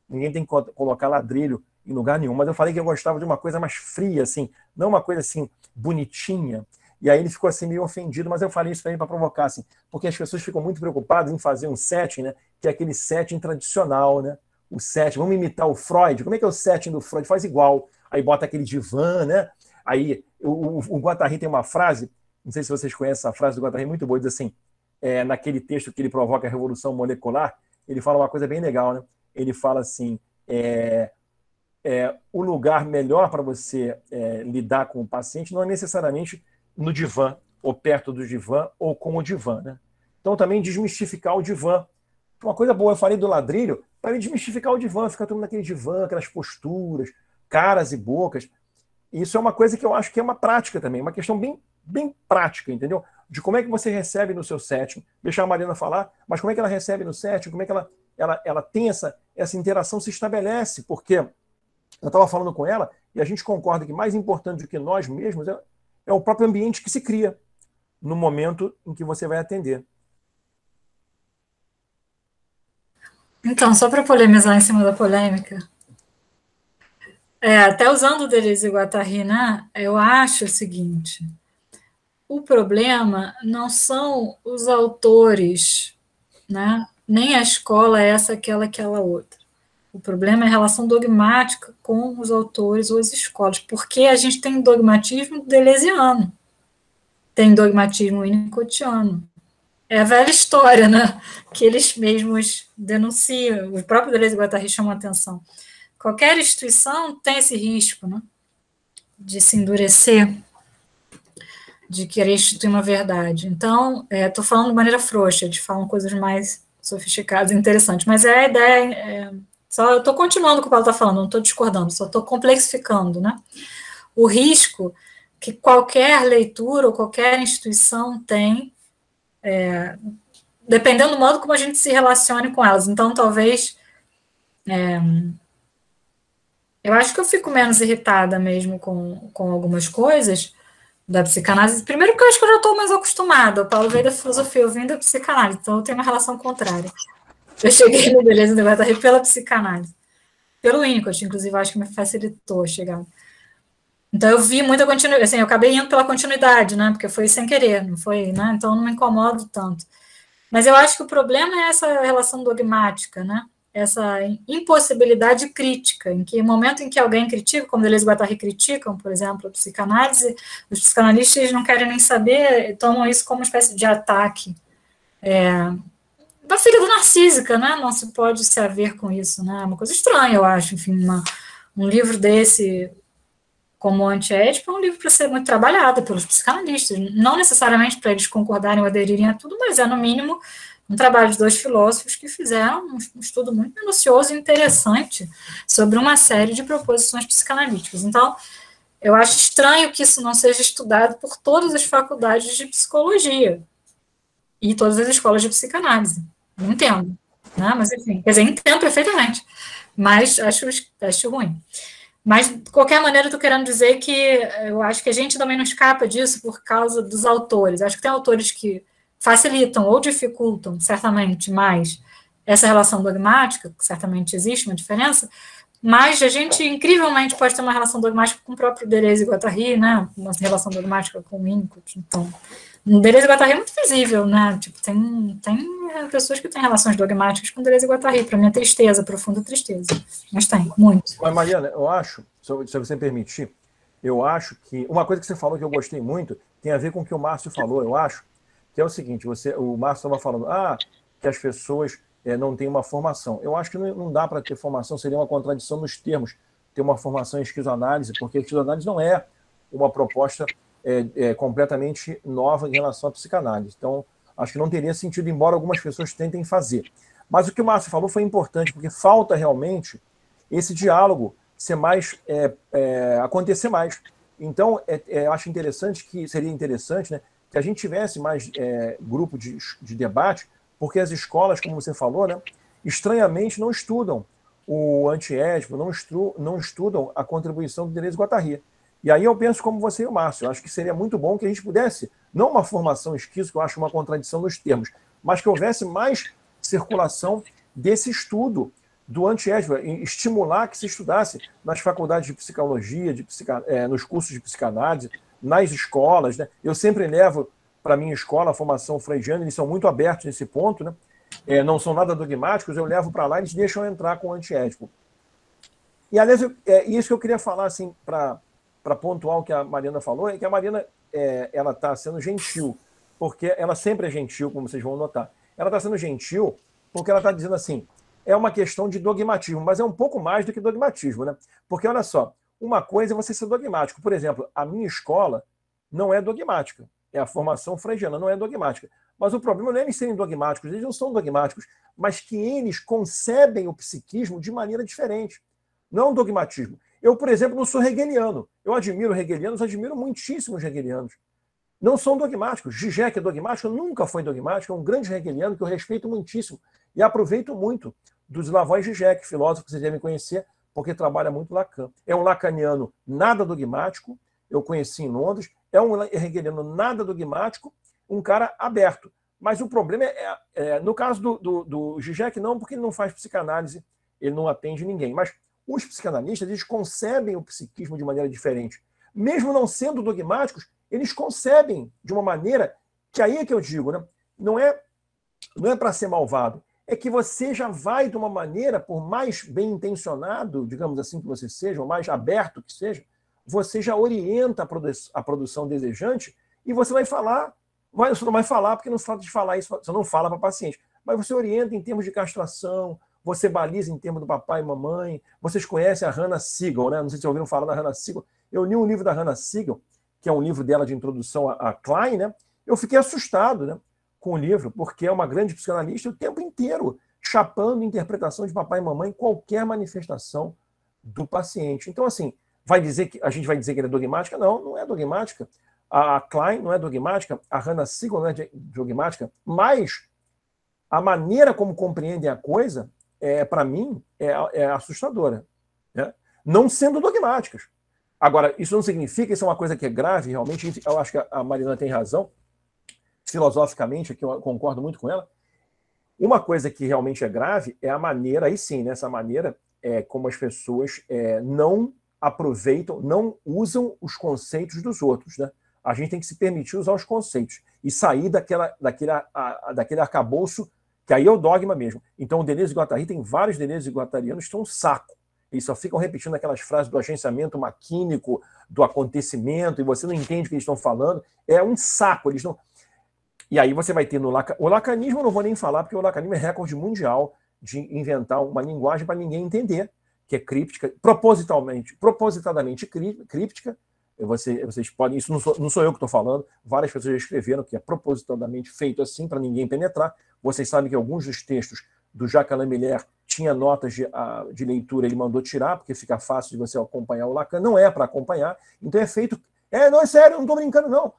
ninguém tem que colocar ladrilho em lugar nenhum, mas eu falei que eu gostava de uma coisa mais fria, assim, não uma coisa assim, bonitinha. E aí ele ficou assim meio ofendido, mas eu falei isso para ele para provocar, assim, porque as pessoas ficam muito preocupadas em fazer um setting, né, que é aquele setting tradicional, né? O setting, vamos imitar o Freud, como é que é o setting do Freud? Faz igual, aí bota aquele divã, né? Aí o Guattari tem uma frase, não sei se vocês conhecem essa frase do Guattari, muito boa, diz assim, naquele texto que ele provoca a revolução molecular, ele fala uma coisa bem legal, né? Ele fala assim, o lugar melhor para você lidar com o paciente não é necessariamente no divã, ou perto do divã, ou com o divã, né? Então também desmistificar o divã. Uma coisa boa, eu falei do ladrilho, para ele desmistificar o divã, ficar todo naquele divã, aquelas posturas, caras e bocas. Isso é uma coisa que eu acho que é uma prática também, uma questão bem, bem prática, entendeu? De como é que você recebe no seu setting, deixar a Mariana falar, mas como é que ela recebe no setting, como é que ela tem essa interação, se estabelece, porque eu estava falando com ela e a gente concorda que mais importante do que nós mesmos é o próprio ambiente que se cria no momento em que você vai atender. Então, só para polemizar em cima da polêmica, até usando o Deleuze e Guattari, né, eu acho o seguinte, o problema não são os autores, né, nem a escola essa, aquela outra. O problema é a relação dogmática com os autores ou as escolas, porque a gente tem dogmatismo deleuziano, tem dogmatismo winnicottiano. É a velha história, né, que eles mesmos denunciam, o próprio Deleuze e Guattari chamam a atenção. qualquer instituição tem esse risco, né, de se endurecer, de querer instituir uma verdade. Então, estou falando de maneira frouxa, de falar coisas mais sofisticadas e interessantes, mas a ideia só eu estou continuando o que o Paulo está falando, não estou discordando, só estou complexificando, né? O risco que qualquer leitura ou qualquer instituição tem, dependendo do modo como a gente se relacione com elas. Então, talvez eu acho que eu fico menos irritada mesmo com algumas coisas da psicanálise. Primeiro porque eu acho que eu já estou mais acostumada. O Paulo veio da filosofia, eu vim da psicanálise, então eu tenho uma relação contrária. Eu cheguei no Deleuze e no Guattari pela psicanálise. Pelo Winnicott, inclusive, acho que me facilitou chegar. Então eu vi muita continuidade, assim, eu acabei indo pela continuidade, né, porque foi sem querer, não foi, né, então não me incomodo tanto. Mas eu acho que o problema é essa relação dogmática, né, essa impossibilidade crítica, em que no momento em que alguém critica, como Deleuze e Guattari criticam, por exemplo, a psicanálise, os psicanalistas não querem nem saber, tomam isso como uma espécie de ataque. Da ferida narcísica, né? Não se pode se haver com isso, né? É uma coisa estranha, eu acho. Enfim, um livro desse, como Antiédipo, é um livro para ser muito trabalhado pelos psicanalistas. Não necessariamente para eles concordarem ou aderirem a tudo, mas no mínimo, um trabalho de 2 filósofos que fizeram um estudo muito minucioso e interessante sobre uma série de proposições psicanalíticas. Então, eu acho estranho que isso não seja estudado por todas as faculdades de psicologia e todas as escolas de psicanálise. Não entendo, né? Mas enfim, quer dizer, entendo perfeitamente, mas acho ruim. Mas, de qualquer maneira, eu estou querendo dizer que eu acho que a gente também não escapa disso por causa dos autores. Acho que tem autores que facilitam ou dificultam, certamente, mais essa relação dogmática, que certamente existe uma diferença, mas a gente, incrivelmente, pode ter uma relação dogmática com o próprio Deleuze e Guattari, né? Uma relação dogmática com o Winnicott, então... No Deleuze e Guattari é muito visível, né? Tipo, tem pessoas que têm relações dogmáticas com Deleuze e Guattari, para minha tristeza, profunda tristeza. Mas tem, muito. Mas, Mariana, eu acho, se você me permitir, eu acho que uma coisa que você falou que eu gostei muito tem a ver com o que o Márcio falou, eu acho, que é o seguinte, o Márcio estava falando, que as pessoas não têm uma formação. Eu acho que não dá para ter formação, seria uma contradição nos termos, ter uma formação em esquizoanálise, porque a esquizoanálise não é uma proposta completamente nova em relação à psicanálise. Então, acho que não teria sentido, embora algumas pessoas tentem fazer. Mas o que o Márcio falou foi importante, porque falta realmente esse diálogo ser mais, acontecer mais. Então, acho interessante seria interessante, né, que a gente tivesse mais grupo de debate, porque as escolas, como você falou, né, estranhamente não estudam o Antiédipo, não estudam a contribuição do Deleuze e Guattari. E aí eu penso como você e o Márcio, eu acho que seria muito bom que a gente pudesse, não uma formação esquizo, que eu acho uma contradição nos termos, mas que houvesse mais circulação desse estudo do Antiédipo, estimular que se estudasse nas faculdades de psicologia, nos cursos de psicanálise, nas escolas, né? Eu sempre levo para a minha escola a formação freudiana, eles são muito abertos nesse ponto, né? Não são nada dogmáticos, eu levo para lá e eles deixam entrar com o Antiédipo. E, aliás, isso que eu queria falar, assim, para pontuar o que a Mariana falou, é que a Mariana ela está sendo gentil, porque ela sempre é gentil, como vocês vão notar. Ela está sendo gentil porque ela está dizendo assim, é uma questão de dogmatismo, mas é um pouco mais do que dogmatismo, né? Porque, olha só, uma coisa é você ser dogmático. Por exemplo, a minha escola não é dogmática, é a formação freudiana, não é dogmática. Mas o problema não é eles serem dogmáticos, eles não são dogmáticos, mas que eles concebem o psiquismo de maneira diferente. Não é um dogmatismo. Eu, por exemplo, não sou hegeliano. Eu admiro hegelianos, admiro muitíssimos hegelianos. Não são dogmáticos. Zizek é dogmático, nunca foi dogmático, é um grande hegeliano que eu respeito muitíssimo e aproveito muito do Slavoj Zizek, filósofo que vocês devem conhecer, porque trabalha muito Lacan. É um lacaniano nada dogmático, eu conheci em Londres, é um hegeliano nada dogmático, um cara aberto. Mas o problema no caso do Zizek, não, porque ele não faz psicanálise, ele não atende ninguém. Mas os psicanalistas, eles concebem o psiquismo de maneira diferente. Mesmo não sendo dogmáticos, eles concebem de uma maneira que aí é que eu digo, né? Não é para ser malvado, é que você já vai de uma maneira, por mais bem intencionado, digamos assim, que você seja, ou mais aberto que seja, você já orienta a produção desejante e você vai falar, você não vai falar porque não se trata de falar isso, você não fala para paciente, mas você orienta em termos de castração, você baliza em termos do papai e mamãe. Vocês conhecem a Hannah Siegel, né? Não sei se vocês ouviram falar da Hannah Siegel. Eu li um livro da Hannah Siegel, que é um livro dela de introdução a Klein, né? Eu fiquei assustado, né, com o livro, porque é uma grande psicanalista o tempo inteiro chapando interpretação de papai e mamãe em qualquer manifestação do paciente. Então, assim, a gente vai dizer que ele é dogmática? Não, não é dogmática. A Klein não é dogmática, a Hannah Siegel não é dogmática, mas a maneira como compreendem a coisa, para mim, é assustadora, né? Não sendo dogmáticas. Agora, isso não significa, isso é uma coisa que é grave, realmente, eu acho que a Mariana tem razão, filosoficamente, aqui eu concordo muito com ela. Uma coisa que realmente é grave é a maneira, aí sim, nessa maneira, como as pessoas não aproveitam, não usam os conceitos dos outros, né? A gente tem que se permitir usar os conceitos e sair daquele arcabouço, que aí é o dogma mesmo. Então, o Deleuze e Guattari, tem vários Deleuze e guattarianos que estão um saco. Eles só ficam repetindo aquelas frases do agenciamento maquínico, do acontecimento, e você não entende o que eles estão falando. É um saco. Eles não... E aí você vai ter o lacanismo, eu não vou nem falar, porque o lacanismo é recorde mundial de inventar uma linguagem para ninguém entender, que é críptica, propositadamente críptica. Vocês podem, isso não sou eu que estou falando, várias pessoas já escreveram que é propositadamente feito assim para ninguém penetrar. Vocês sabem que alguns dos textos do Jacques Alain Miller tinha notas de leitura, ele mandou tirar, porque fica fácil de você acompanhar o Lacan, não é para acompanhar, então é feito... não, é sério, eu não estou brincando, não.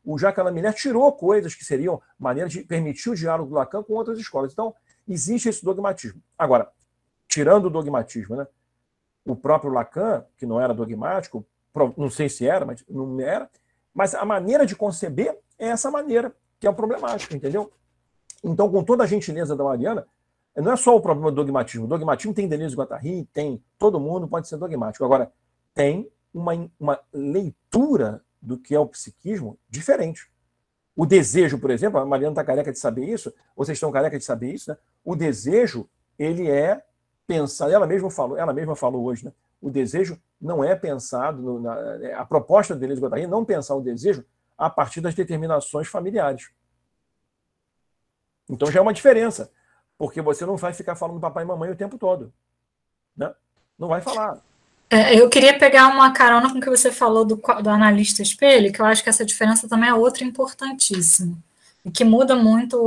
O Jacques Alain Miller tirou coisas que seriam maneiras de permitir o diálogo do Lacan com outras escolas. Então, existe esse dogmatismo. Agora, tirando o dogmatismo, né, o próprio Lacan, que não era dogmático, não sei se era, mas não era, mas a maneira de conceber é essa maneira, que é o problemático, entendeu? Então, com toda a gentileza da Mariana, não é só o problema do dogmatismo. O dogmatismo tem Deleuze e Guattari, tem, todo mundo pode ser dogmático. Agora, tem uma leitura do que é o psiquismo diferente. O desejo, por exemplo, a Mariana está careca de saber isso, vocês estão careca de saber isso, né? O desejo, ele é pensado, ela mesma falou hoje, né? O desejo não é pensado, a proposta do Deleuze e Guattari é não pensar o desejo a partir das determinações familiares. Então já é uma diferença, porque você não vai ficar falando papai e mamãe o tempo todo, né? Não vai falar. Eu queria pegar uma carona com o que você falou do analista espelho, que eu acho que essa diferença também é outra importantíssima, e que muda muito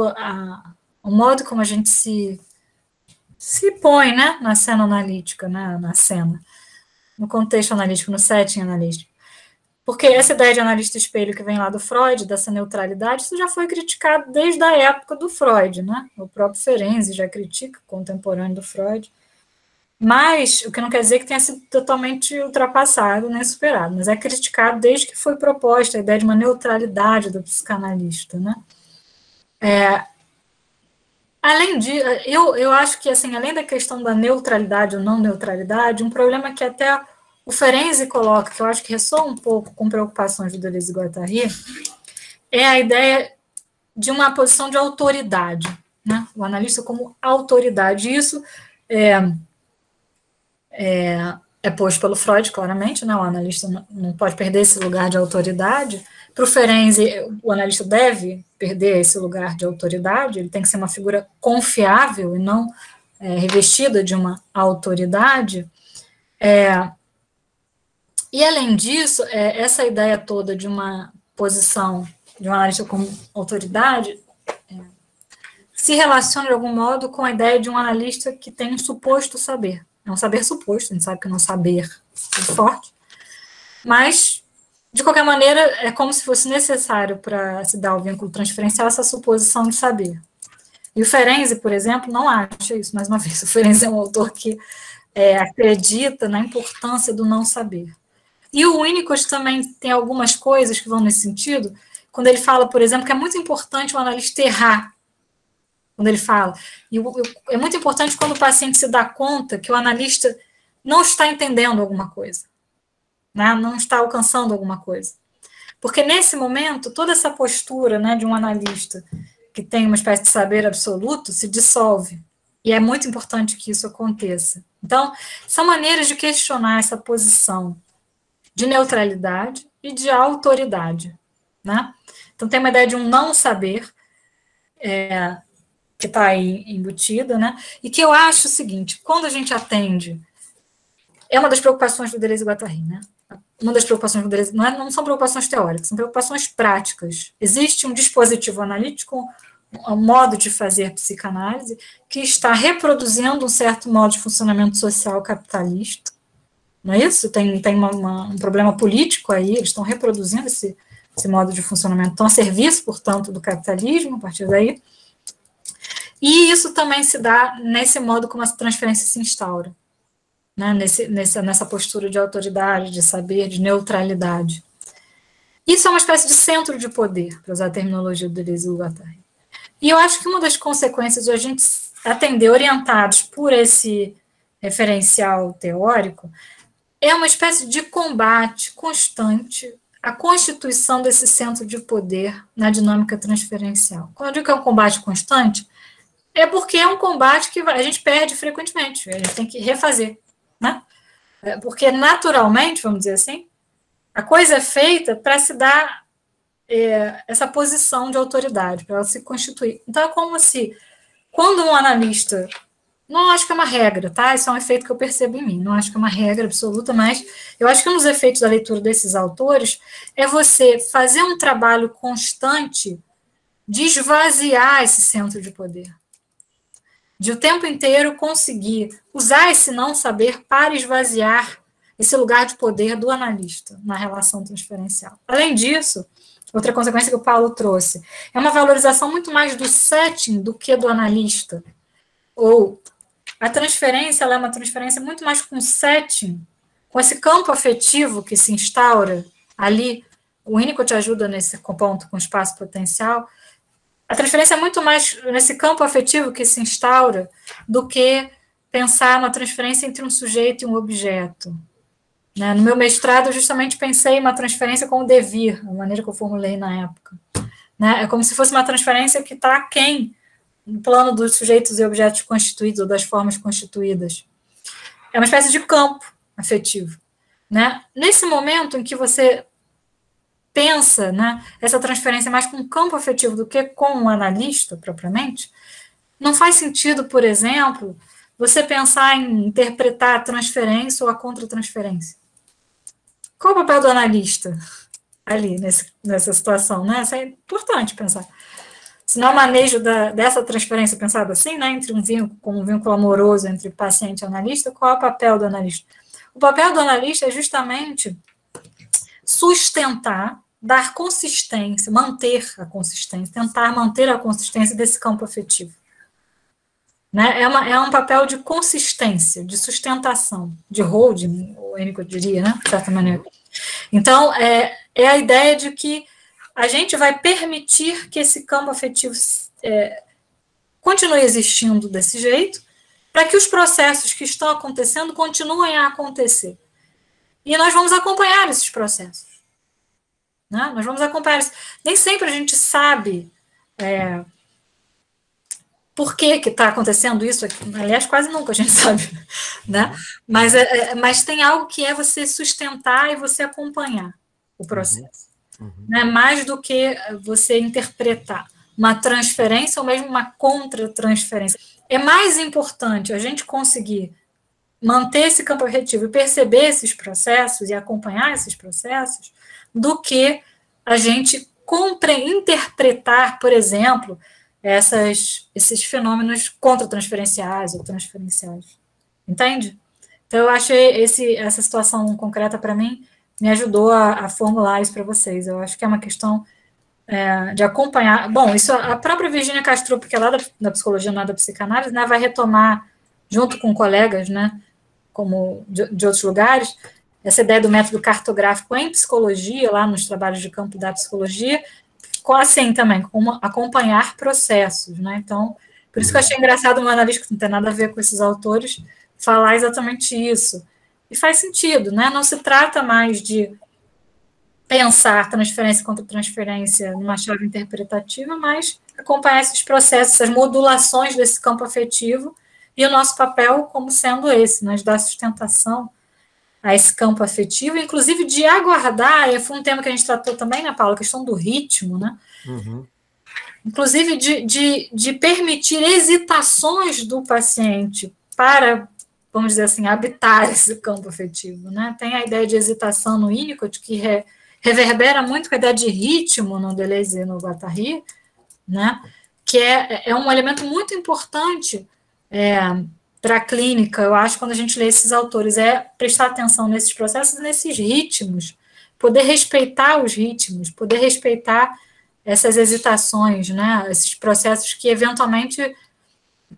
o modo como a gente se põe, né, na cena analítica, né, no contexto analítico, no setting analítico. Porque essa ideia de analista espelho que vem lá do Freud, dessa neutralidade, isso já foi criticado desde a época do Freud, né? O próprio Ferenczi já critica, contemporâneo do Freud. Mas, o que não quer dizer que tenha sido totalmente ultrapassado, nem superado, mas é criticado desde que foi proposta a ideia de uma neutralidade do psicanalista, né? Além de, eu acho que, assim, além da questão da neutralidade ou não neutralidade, um problema que até o Ferenczi coloca, que eu acho que ressoa um pouco com preocupações do Deleuze e Guattari, é a ideia de uma posição de autoridade, né? O analista como autoridade. Isso é posto pelo Freud, claramente, né? O analista não pode perder esse lugar de autoridade. Para o Ferenczi, o analista deve perder esse lugar de autoridade, ele tem que ser uma figura confiável e não revestida de uma autoridade. E, além disso, essa ideia toda de uma posição de um analista como autoridade se relaciona, de algum modo, com a ideia de um analista que tem um suposto saber. É um saber suposto, a gente sabe que não saber é forte, mas, de qualquer maneira, é como se fosse necessário para se dar o vínculo transferencial essa suposição de saber. E o Ferenczi, por exemplo, não acha isso, mais uma vez. O Ferenczi é um autor que acredita na importância do não saber. E o Winnicott também tem algumas coisas que vão nesse sentido, quando ele fala, por exemplo, que é muito importante o analista errar, quando ele fala. E é muito importante quando o paciente se dá conta que o analista não está entendendo alguma coisa, né? Não está alcançando alguma coisa. Porque, nesse momento, toda essa postura, né, de um analista que tem uma espécie de saber absoluto se dissolve. E é muito importante que isso aconteça. Então, são maneiras de questionar essa posição de neutralidade e de autoridade, né? Então, tem uma ideia de um não saber, que está aí embutida, né? E que eu acho o seguinte, quando a gente atende, é uma das preocupações do Deleuze e Guattari, né? Uma das preocupações do Deleuze, não são preocupações teóricas, são preocupações práticas. Existe um dispositivo analítico, um modo de fazer psicanálise, que está reproduzindo um certo modo de funcionamento social capitalista, não é isso? Tem um problema político aí, eles estão reproduzindo esse modo de funcionamento, estão a serviço, portanto, do capitalismo, a partir daí. E isso também se dá nesse modo como a transferência se instaura, né? Nessa postura de autoridade, de saber, de neutralidade. Isso é uma espécie de centro de poder, para usar a terminologia do Deleuze e do Guattari. E eu acho que uma das consequências de a gente atender orientados por esse referencial teórico é uma espécie de combate constante à constituição desse centro de poder na dinâmica transferencial. Quando eu digo que é um combate constante, é porque é um combate que a gente perde frequentemente, a gente tem que refazer, né? Porque naturalmente, vamos dizer assim, a coisa é feita para se dar essa posição de autoridade, para ela se constituir. Então é como se, quando um analista, não acho que é uma regra, tá? Isso é um efeito que eu percebo em mim, não acho que é uma regra absoluta, mas eu acho que um dos efeitos da leitura desses autores é você fazer um trabalho constante de esvaziar esse centro de poder. De o tempo inteiro conseguir usar esse não saber para esvaziar esse lugar de poder do analista na relação transferencial. Além disso, outra consequência que o Paulo trouxe é uma valorização muito mais do setting do que do analista. Ou a transferência, ela é uma transferência muito mais com setting, com esse campo afetivo que se instaura ali. O Winnicott ajuda nesse ponto com espaço potencial. A transferência é muito mais nesse campo afetivo que se instaura do que pensar uma transferência entre um sujeito e um objeto. Né? No meu mestrado, eu justamente pensei em uma transferência com o devir, a maneira que eu formulei na época. Né? É como se fosse uma transferência que está aquém no plano dos sujeitos e objetos constituídos, ou das formas constituídas. É uma espécie de campo afetivo. Né? Nesse momento em que você pensa, né, essa transferência mais com um campo afetivo do que com um analista, propriamente, não faz sentido, por exemplo, você pensar em interpretar a transferência ou a contra-transferência. Qual o papel do analista ali, nessa situação? Né? Isso é importante pensar. Se não há manejo dessa transferência pensada assim, né, entre um vínculo amoroso entre paciente e analista, qual é o papel do analista? O papel do analista é justamente sustentar, dar consistência, manter a consistência, tentar manter a consistência desse campo afetivo. Né? É um papel de consistência, de sustentação, de holding, o Winnicott diria, né, de certa maneira. Então, é a ideia de que a gente vai permitir que esse campo afetivo continue existindo desse jeito, para que os processos que estão acontecendo continuem a acontecer. E nós vamos acompanhar esses processos. Né? Nós vamos acompanhar isso. Nem sempre a gente sabe por que está acontecendo isso aqui. Aliás, quase nunca a gente sabe. Né? Mas tem algo que é você sustentar e você acompanhar o processo. Né? Mais do que você interpretar uma transferência ou mesmo uma contra-transferência. É mais importante a gente conseguir manter esse campo afetivo e perceber esses processos e acompanhar esses processos do que a gente interpretar, por exemplo, esses fenômenos contra-transferenciais ou transferenciais. Entende? Então, eu achei essa situação concreta, para mim, me ajudou a formular isso para vocês. Eu acho que é uma questão de acompanhar. Bom, isso a própria Virginia Kastrup, que é lá da psicologia, não é da psicanálise, né, vai retomar, junto com colegas, né, como de outros lugares, essa ideia do método cartográfico em psicologia, lá nos trabalhos de campo da psicologia, assim também, como acompanhar processos, né? Então, por isso que eu achei engraçado um analista que não tem nada a ver com esses autores falar exatamente isso. E faz sentido, né? Não se trata mais de pensar transferência contra transferência numa chave interpretativa, mas acompanhar esses processos, essas modulações desse campo afetivo, e o nosso papel como sendo esse, né, de dar sustentação a esse campo afetivo, inclusive de aguardar, foi um tema que a gente tratou também, né, Paula, a questão do ritmo, né? inclusive de permitir hesitações do paciente para, vamos dizer assim, habitar esse campo afetivo, né? Tem a ideia de hesitação no Winnicott, que reverbera muito com a ideia de ritmo no Deleuze e no Guattari, né? Que é um elemento muito importante para a clínica, eu acho, quando a gente lê esses autores, é prestar atenção nesses processos, nesses ritmos, poder respeitar os ritmos, poder respeitar essas hesitações, né? Esses processos que eventualmente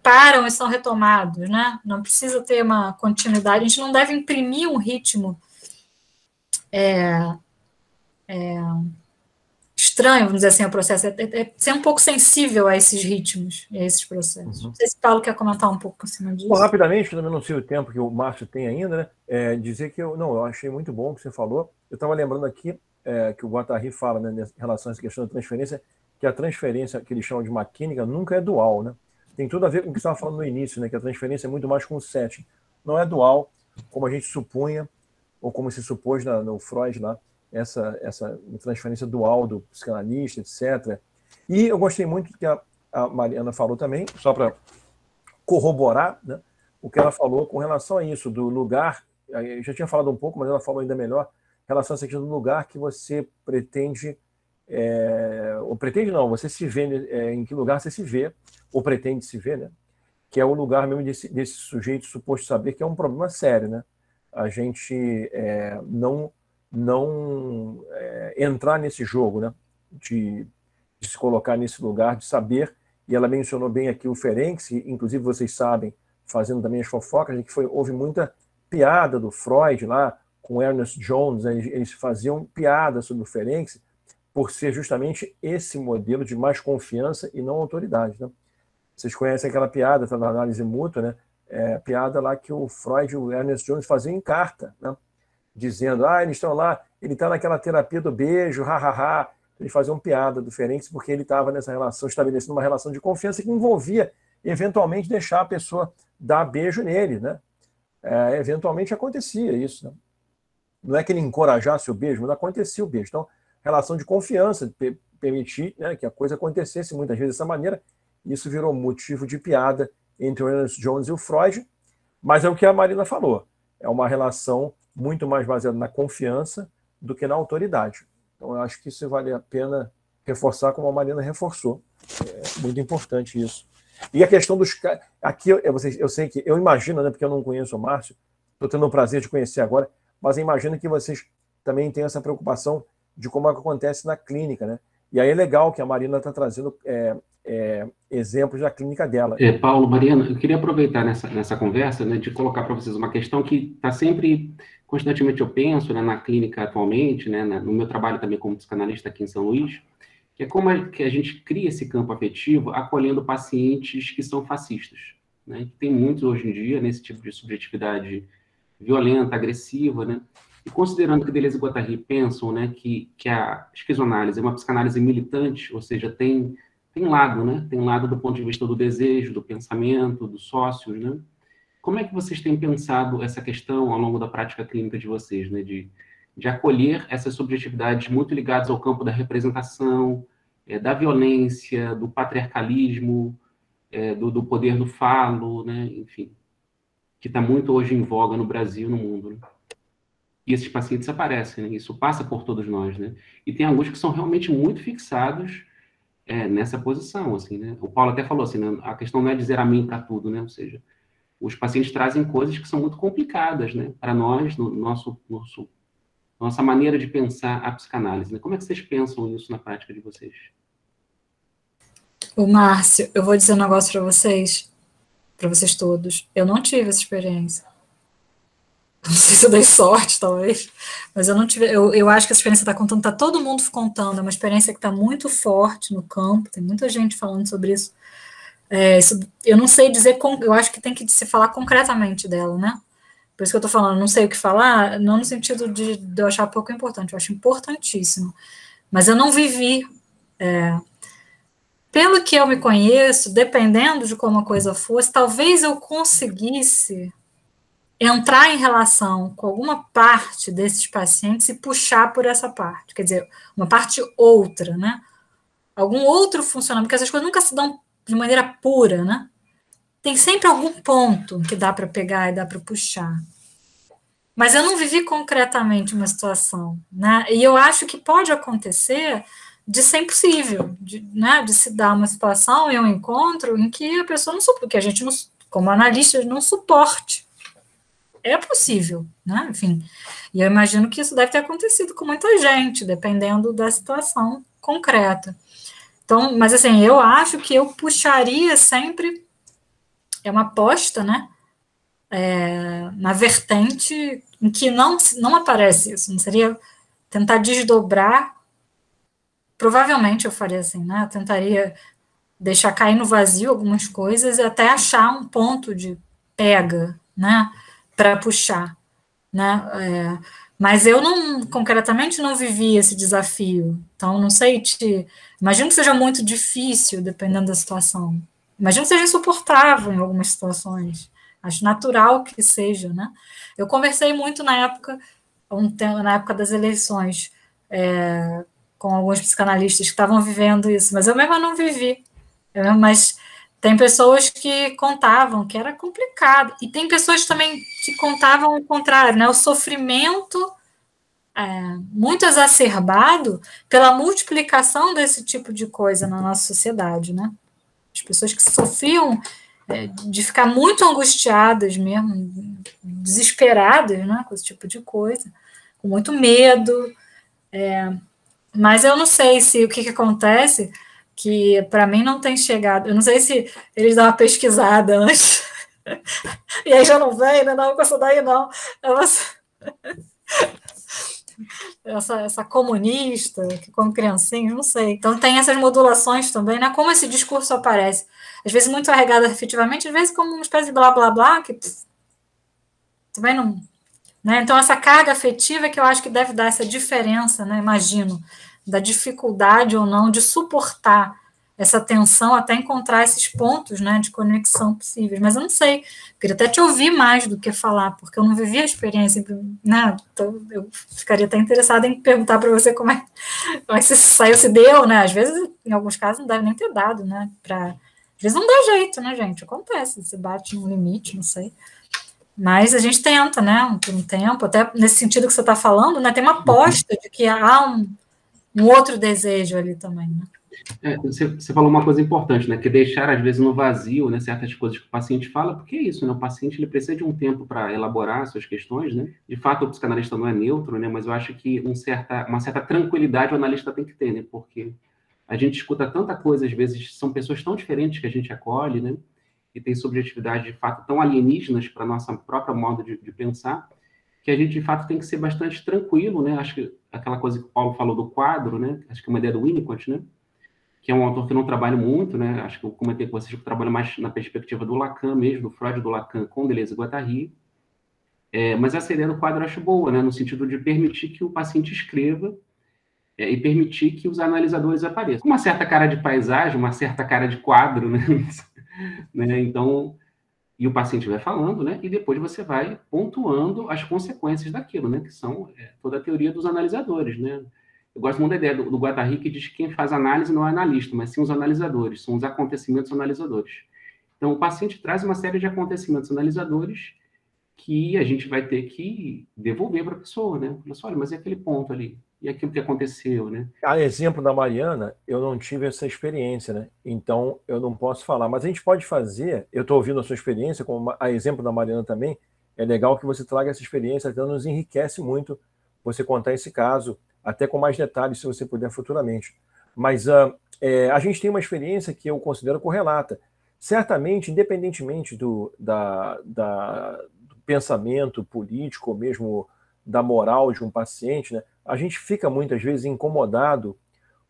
param e são retomados, né? Não precisa ter uma continuidade, a gente não deve imprimir um ritmo estranho, vamos dizer assim, ao processo, é ser um pouco sensível a esses ritmos, a esses processos. Não sei se o Paulo quer comentar um pouco por cima disso. Bom, rapidamente, também não sei o tempo que o Márcio tem ainda, né? Dizer que eu achei muito bom o que você falou. Eu estava lembrando aqui que o Guattari fala, né, em relação a essa questão da transferência, que a transferência que eles chamam de maquínica nunca é dual, né? Tem tudo a ver com o que você estava falando no início, né, que a transferência é muito mais com o setting. Não é dual, como a gente supunha, ou como se supôs no Freud lá, essa transferência dual do psicanalista, etc. E eu gostei muito do que a Mariana falou também, só para corroborar, né, o que ela falou com relação a isso, do lugar, eu já tinha falado um pouco, mas ela falou ainda melhor, em relação a essa questão do lugar que você pretende, ou pretende não, você se vê, em que lugar você se vê, ou pretende se ver, né, que é o lugar mesmo desse sujeito suposto saber que é um problema sério, né, a gente não entrar nesse jogo, né, de se colocar nesse lugar, de saber, e ela mencionou bem aqui o Ferenczi, inclusive vocês sabem, fazendo também as fofocas, que houve muita piada do Freud lá, com Ernest Jones, né, eles faziam piada sobre o Ferenczi, por ser justamente esse modelo de mais confiança e não autoridade, né? Vocês conhecem aquela piada, está na análise mútua, né? Piada lá que o Freud e o Ernest Jones faziam em carta, né? Dizendo, eles estão lá, ele está naquela terapia do beijo, hahaha. Eles faziam piada do Ferenczi porque ele estava nessa relação, estabelecendo uma relação de confiança que envolvia, eventualmente, deixar a pessoa dar beijo nele, né? Eventualmente acontecia isso, né? Não é que ele encorajasse o beijo, mas acontecia o beijo. Então, relação de confiança, permitir, né, que a coisa acontecesse muitas vezes dessa maneira, isso virou motivo de piada entre o Ernest Jones e o Freud, mas é o que a Marina falou, é uma relação muito mais baseada na confiança do que na autoridade. Então, eu acho que isso vale a pena reforçar, como a Marina reforçou. É muito importante isso. E a questão dos... Aqui, eu sei que... Eu imagino, né, porque eu não conheço o Márcio, estou tendo o prazer de conhecer agora, mas eu imagino que vocês também têm essa preocupação de como acontece na clínica, né? E aí é legal que a Marina está trazendo exemplos da clínica dela. Paulo, Mariana, eu queria aproveitar nessa conversa, né, de colocar para vocês uma questão que está sempre, constantemente eu penso, né, na clínica atualmente, né, no meu trabalho também como psicanalista aqui em São Luís, que é como que a gente cria esse campo afetivo acolhendo pacientes que são fascistas, né? Tem muitos hoje em dia nesse tipo de subjetividade violenta, agressiva, né? E considerando que Deleuze e Guattari pensam, né, que a esquizoanálise é uma psicanálise militante, ou seja, tem lado, né? Tem lado do ponto de vista do desejo, do pensamento, dos sócios, né? Como é que vocês têm pensado essa questão ao longo da prática clínica de vocês, né? De acolher essas subjetividades muito ligadas ao campo da representação, da violência, do patriarcalismo, do poder do falo, né? Enfim, que está muito hoje em voga no Brasil e no mundo, né? E esses pacientes aparecem, né? Isso passa por todos nós, né? E tem alguns que são realmente muito fixados nessa posição, assim, né? O Paulo até falou assim, né? A questão não é dizer amém para tudo, né? Ou seja, os pacientes trazem coisas que são muito complicadas, né? Para nós, nossa maneira de pensar a psicanálise, né? Como é que vocês pensam isso na prática de vocês? O Márcio, eu vou dizer um negócio para vocês todos. Eu não tive essa experiência. Não sei se eu dei sorte, talvez, mas eu não tive. Eu acho que essa experiência está contando, está todo mundo contando, é uma experiência que está muito forte no campo, tem muita gente falando sobre isso. Eu não sei dizer, eu acho que tem que se falar concretamente dela, né? Por isso que eu estou falando, não sei o que falar, não no sentido de eu achar pouco importante, eu acho importantíssimo, mas eu não vivi. Pelo que eu me conheço, dependendo de como a coisa fosse, talvez eu conseguisse entrar em relação com alguma parte desses pacientes e puxar por essa parte, quer dizer, uma parte outra, né? algum outro funcionamento, porque essas coisas nunca se dão de maneira pura, né? Tem sempre algum ponto que dá para pegar e dá para puxar. Mas eu não vivi concretamente uma situação, né? E eu acho que pode acontecer de ser impossível, né? De se dar uma situação e um encontro em que a pessoa não suporte, que a gente, não, como analista, não suporte. É possível, né? Enfim, e eu imagino que isso deve ter acontecido com muita gente, dependendo da situação concreta. Então, mas assim, eu acho que eu puxaria sempre, é uma aposta, né? Na vertente em que não aparece isso, não seria tentar desdobrar, provavelmente eu faria assim, né? Eu tentaria deixar cair no vazio algumas coisas e até achar um ponto de pega, né? Para puxar, né? Mas eu não, concretamente, não vivi esse desafio, então não sei imagino que seja muito difícil, dependendo da situação. Imagino que seja insuportável em algumas situações. Acho natural que seja, né? Eu conversei muito na época das eleições, com alguns psicanalistas que estavam vivendo isso, mas eu mesma não vivi. Mas tem pessoas que contavam que era complicado, e tem pessoas também que contavam o contrário, né? O sofrimento muito exacerbado pela multiplicação desse tipo de coisa na nossa sociedade, né? As pessoas que sofriam de ficar muito angustiadas mesmo, desesperadas, né, com esse tipo de coisa, com muito medo. Mas eu não sei se o que acontece, que para mim não tem chegado. Eu não sei se eles dão uma pesquisada antes, e aí já não vem, né? Não, com essa daí não. Essa comunista, que come criancinhas, não sei. Então tem essas modulações também, né? Como esse discurso aparece. Às vezes muito arregado afetivamente, às vezes como uma espécie de blá blá blá, que também não. Né? Então, essa carga afetiva que eu acho que deve dar essa diferença, né? Imagino, da dificuldade ou não de suportar essa tensão até encontrar esses pontos, né, de conexão possíveis. Mas eu não sei, queria até te ouvir mais do que falar, porque eu não vivi a experiência, né? Então, eu ficaria até interessada em perguntar para você como é que você saiu, se deu, né? Às vezes, em alguns casos, não deve nem ter dado, né? Às vezes não dá jeito, né, gente? Acontece, você bate no limite, não sei. Mas a gente tenta, né, por um tempo, até nesse sentido que você está falando, né, tem uma aposta de que há um outro desejo ali também, né? Você falou uma coisa importante, né, que deixar, às vezes, no vazio, né, certas coisas que o paciente fala, porque é isso, né, o paciente ele precisa de um tempo para elaborar suas questões, né, de fato o psicanalista não é neutro, né, mas eu acho que uma certa tranquilidade o analista tem que ter, né, porque a gente escuta tanta coisa, às vezes são pessoas tão diferentes que a gente acolhe, né, e tem subjetividade, de fato, tão alienígenas para a nossa própria modo de pensar, que a gente, de fato, tem que ser bastante tranquilo, né? Acho que aquela coisa que o Paulo falou do quadro, né? Acho que é uma ideia do Winnicott, né? Que é um autor que eu não trabalho muito, né? Acho que eu comentei com vocês que eu trabalho mais na perspectiva do Lacan mesmo, do Freud, do Lacan, com Deleuze e Guattari. Mas essa ideia do quadro eu acho boa, né? No sentido de permitir que o paciente escreva e permitir que os analisadores apareçam. Uma certa cara de paisagem, uma certa cara de quadro, né? Né? Então, e o paciente vai falando, né? E depois você vai pontuando as consequências daquilo, né? Que são toda a teoria dos analisadores, né? Eu gosto muito da ideia do Guattari, que diz que quem faz análise não é analista, mas sim os analisadores, são os acontecimentos analisadores. Então, o paciente traz uma série de acontecimentos analisadores que a gente vai ter que devolver para a pessoa, né? Fala assim, olha, mas e aquele ponto ali? E aquilo que aconteceu, né? A exemplo da Mariana, eu não tive essa experiência, né? Então, eu não posso falar. Mas a gente pode fazer, eu estou ouvindo a sua experiência, como a exemplo da Mariana também, é legal que você traga essa experiência, então nos enriquece muito você contar esse caso, até com mais detalhes, se você puder futuramente. Mas a gente tem uma experiência que eu considero correlata. Certamente, independentemente do pensamento político, ou mesmo da moral de um paciente, né? A gente fica muitas vezes incomodado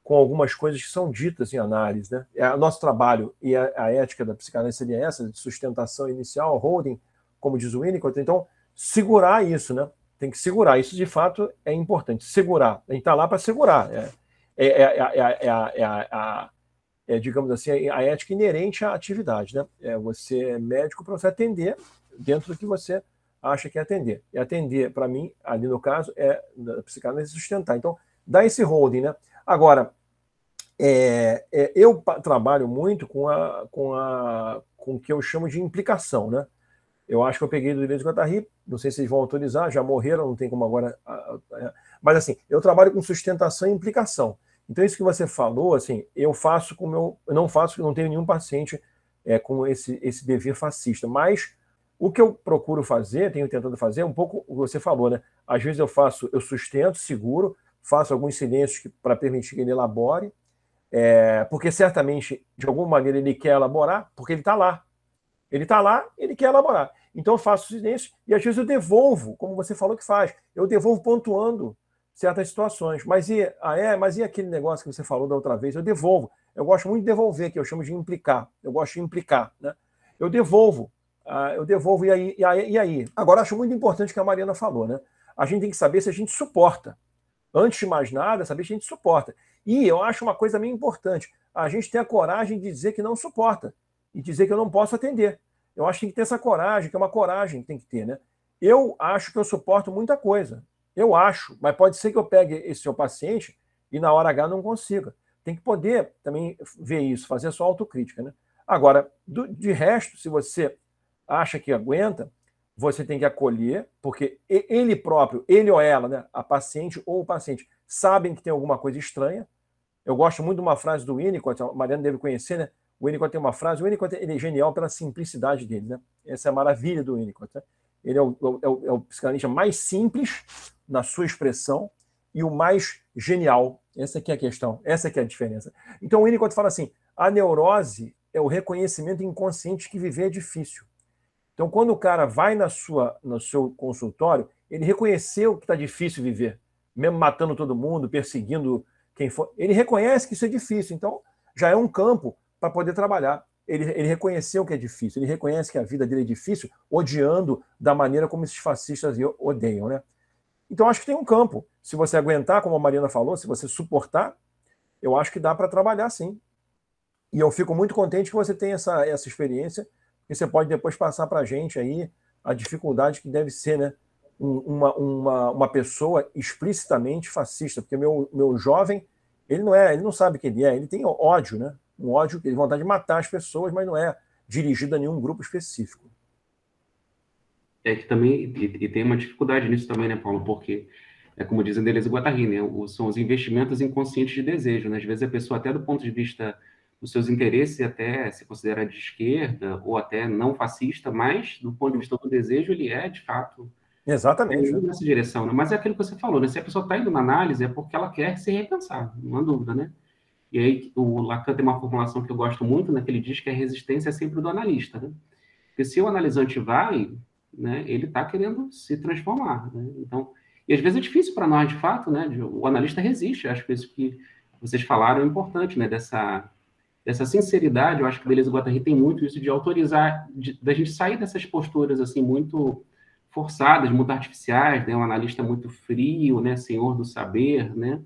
com algumas coisas que são ditas em análise, né? O nosso trabalho e a ética da psicanálise seria essa, de sustentação inicial, holding, como diz o Winnicott. Então, segurar isso, né? Tem que segurar. Isso, de fato, é importante. Segurar. A gente está lá para segurar. Digamos assim, a ética inerente à atividade, né? Você é médico para você atender dentro do que você acha que é atender. E atender, para mim, ali no caso, da psicanálise sustentar. Então, dá esse holding, né? Agora, Eu trabalho muito com o que eu chamo de implicação, né? Eu acho que eu peguei do Deleuze e Guattari, não sei se vocês vão autorizar, já morreram, não tem como agora. Mas assim, eu trabalho com sustentação e implicação. Então, isso que você falou, assim, eu faço com o meu. Eu não faço, não tenho nenhum paciente com esse dever fascista. Mas o que eu procuro fazer, tenho tentado fazer, é um pouco o que você falou, né? Às vezes eu sustento, seguro, faço alguns silêncios para permitir que ele elabore, porque certamente, de alguma maneira, ele quer elaborar, porque ele está lá. Ele está lá, ele quer elaborar. Então eu faço silêncio e às vezes eu devolvo, como você falou que faz. Eu devolvo pontuando certas situações. Mas e aquele negócio que você falou da outra vez? Eu devolvo. Eu gosto muito de devolver, que eu chamo de implicar. Eu gosto de implicar, né? Eu devolvo. E aí? Agora, acho muito importante o que a Mariana falou, né? A gente tem que saber se a gente suporta. Antes de mais nada, saber se a gente suporta. E eu acho uma coisa meio importante. A gente tem a coragem de dizer que não suporta e dizer que eu não posso atender. Eu acho que tem que ter essa coragem, que é uma coragem que tem que ter, né? Eu acho que eu suporto muita coisa. Eu acho, mas pode ser que eu pegue esse seu paciente e na hora H não consiga. Tem que poder também ver isso, fazer a sua autocrítica, né? Agora, de resto, se você acha que aguenta, você tem que acolher, porque ele próprio, ele ou ela, né, a paciente ou o paciente, sabem que tem alguma coisa estranha. Eu gosto muito de uma frase do Winnicott, a Mariana deve conhecer, né? O Winnicott tem uma frase, o Winnicott ele é genial pela simplicidade dele, né? Essa é a maravilha do Winnicott, né? Ele é o psicanalista mais simples na sua expressão e o mais genial. Essa aqui é a questão, essa aqui é a diferença. Então o Winnicott fala assim, a neurose é o reconhecimento inconsciente que viver é difícil. Então quando o cara vai no seu consultório, ele reconheceu que está difícil viver, mesmo matando todo mundo, perseguindo quem for. Ele reconhece que isso é difícil, então já é um campo para poder trabalhar. Ele reconheceu que é difícil, ele reconhece que a vida dele é difícil, odiando da maneira como esses fascistas odeiam, né? Então acho que tem um campo. Se você aguentar, como a Mariana falou, se você suportar, eu acho que dá para trabalhar sim. E eu fico muito contente que você tenha essa experiência, e você pode depois passar para a gente aí a dificuldade que deve ser, né? Uma pessoa explicitamente fascista, porque meu jovem, ele não sabe quem ele tem ódio, né? Um ódio, ele tem vontade de matar as pessoas, mas não é dirigido a nenhum grupo específico. É que também, e tem uma dificuldade nisso também, né, Paulo? Porque, como dizem Deleuze e Guattari, né, são os investimentos inconscientes de desejo, né? Às vezes a pessoa, até do ponto de vista dos seus interesses, até se considera de esquerda, ou até não fascista, mas do ponto de vista do desejo, ele é, de fato, exatamente, né? nessa direção, né? Mas é aquilo que você falou, né? Se a pessoa está indo na análise, é porque ela quer se repensar, não há dúvida, né? E aí o Lacan tem uma formulação que eu gosto muito, né? Que ele diz que a resistência é sempre do analista, né? Porque se o analisante vai, né? Ele está querendo se transformar, né? Então, e às vezes é difícil para nós, de fato, né? O analista resiste. Acho que isso que vocês falaram é importante, né? Dessa sinceridade. Eu acho que o Deleuze e Guattari tem muito isso de autorizar, da gente sair dessas posturas assim muito forçadas, muito artificiais, né? Um analista muito frio, né? Senhor do saber, né?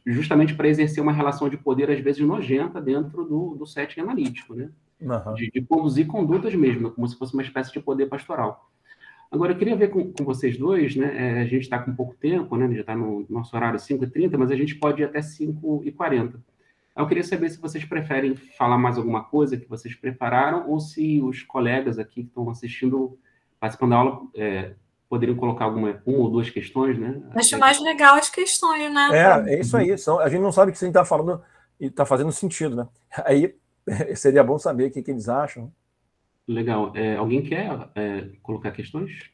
Justamente para exercer uma relação de poder, às vezes, nojenta dentro do setting analítico, né? Uhum. De conduzir condutas mesmo, como se fosse uma espécie de poder pastoral. Agora, eu queria ver com vocês dois, né? A gente está com pouco tempo, né? Já está no nosso horário 5h30, mas a gente pode ir até 5h40. Eu queria saber se vocês preferem falar mais alguma coisa que vocês prepararam ou se os colegas aqui que estão assistindo, participando da aula, poderiam colocar uma ou duas questões, né? Acho mais legal as questões, né? É isso aí. A gente não sabe o que você está falando e está fazendo sentido, né? Aí seria bom saber o que eles acham. Legal. Alguém quer colocar questões?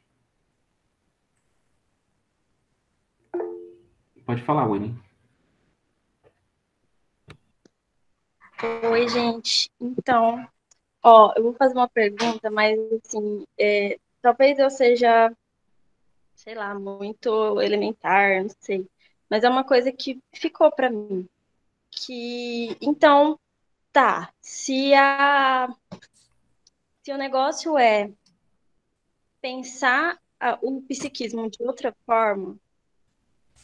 Pode falar, Wani. Oi, gente. Então, eu vou fazer uma pergunta, mas assim, talvez eu seja, sei lá, muito elementar, não sei. Mas é uma coisa que ficou para mim. Então, tá, se o negócio é pensar o psiquismo de outra forma,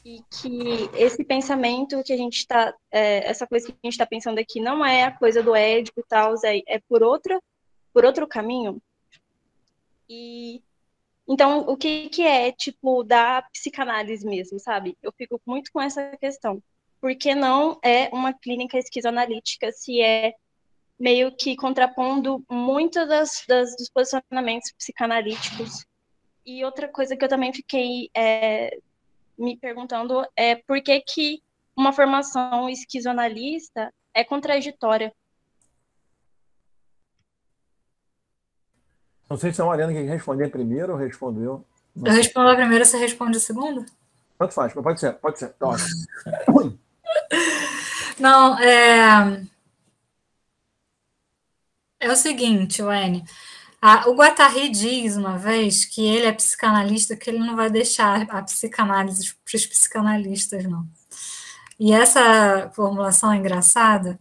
e que esse pensamento que a gente está, essa coisa que a gente está pensando aqui não é a coisa do Édipo e tal, é por outro caminho. E então, o que é, tipo, da psicanálise mesmo, sabe? Eu fico muito com essa questão. por que não é uma clínica esquizoanalítica, se é meio que contrapondo muito dos posicionamentos psicanalíticos. E outra coisa que eu também fiquei me perguntando é por que uma formação esquizoanalista é contraditória. Não sei se é a Mariana que responder primeiro ou respondo eu. Eu respondo a primeira, você responde a segunda? Tanto faz, mas pode ser. Tá ótimo. Não, é o seguinte, Wayne. O Guattari diz uma vez que ele é psicanalista, que ele não vai deixar a psicanálise para os psicanalistas, não. E essa formulação é engraçada,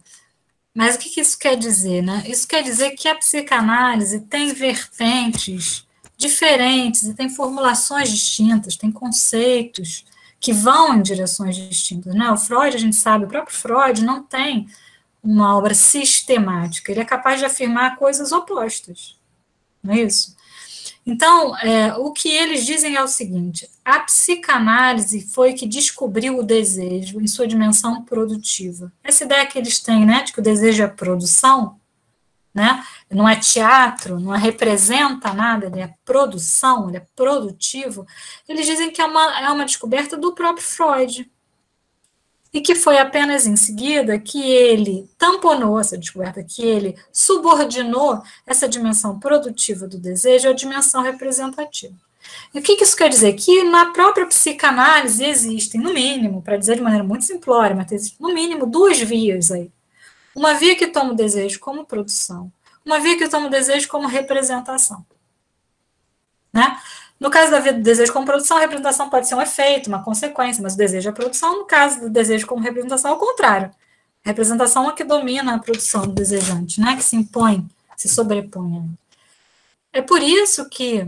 mas o que isso quer dizer, né? Isso quer dizer que a psicanálise tem vertentes diferentes e tem formulações distintas, tem conceitos que vão em direções distintas, né? O Freud, a gente sabe, o próprio Freud não tem uma obra sistemática, ele é capaz de afirmar coisas opostas, não é isso? Então, o que eles dizem é o seguinte: a psicanálise foi que descobriu o desejo em sua dimensão produtiva. Essa ideia que eles têm, né, de que o desejo é produção, né, não é teatro, não representa nada, ele é produção, ele é produtivo, eles dizem que é uma descoberta do próprio Freud. E que foi apenas em seguida que ele tamponou essa descoberta, que ele subordinou essa dimensão produtiva do desejo à dimensão representativa. E o que isso quer dizer? Que na própria psicanálise existem, no mínimo, para dizer de maneira muito simplória, mas existem no mínimo duas vias aí. Uma via que toma o desejo como produção, uma via que toma o desejo como representação. Né? No caso da via do desejo como produção, a representação pode ser um efeito, uma consequência, mas o desejo é produção. No caso do desejo como representação, é o contrário. A representação é que domina a produção do desejante, né? Que se impõe, se sobrepõe. É por isso que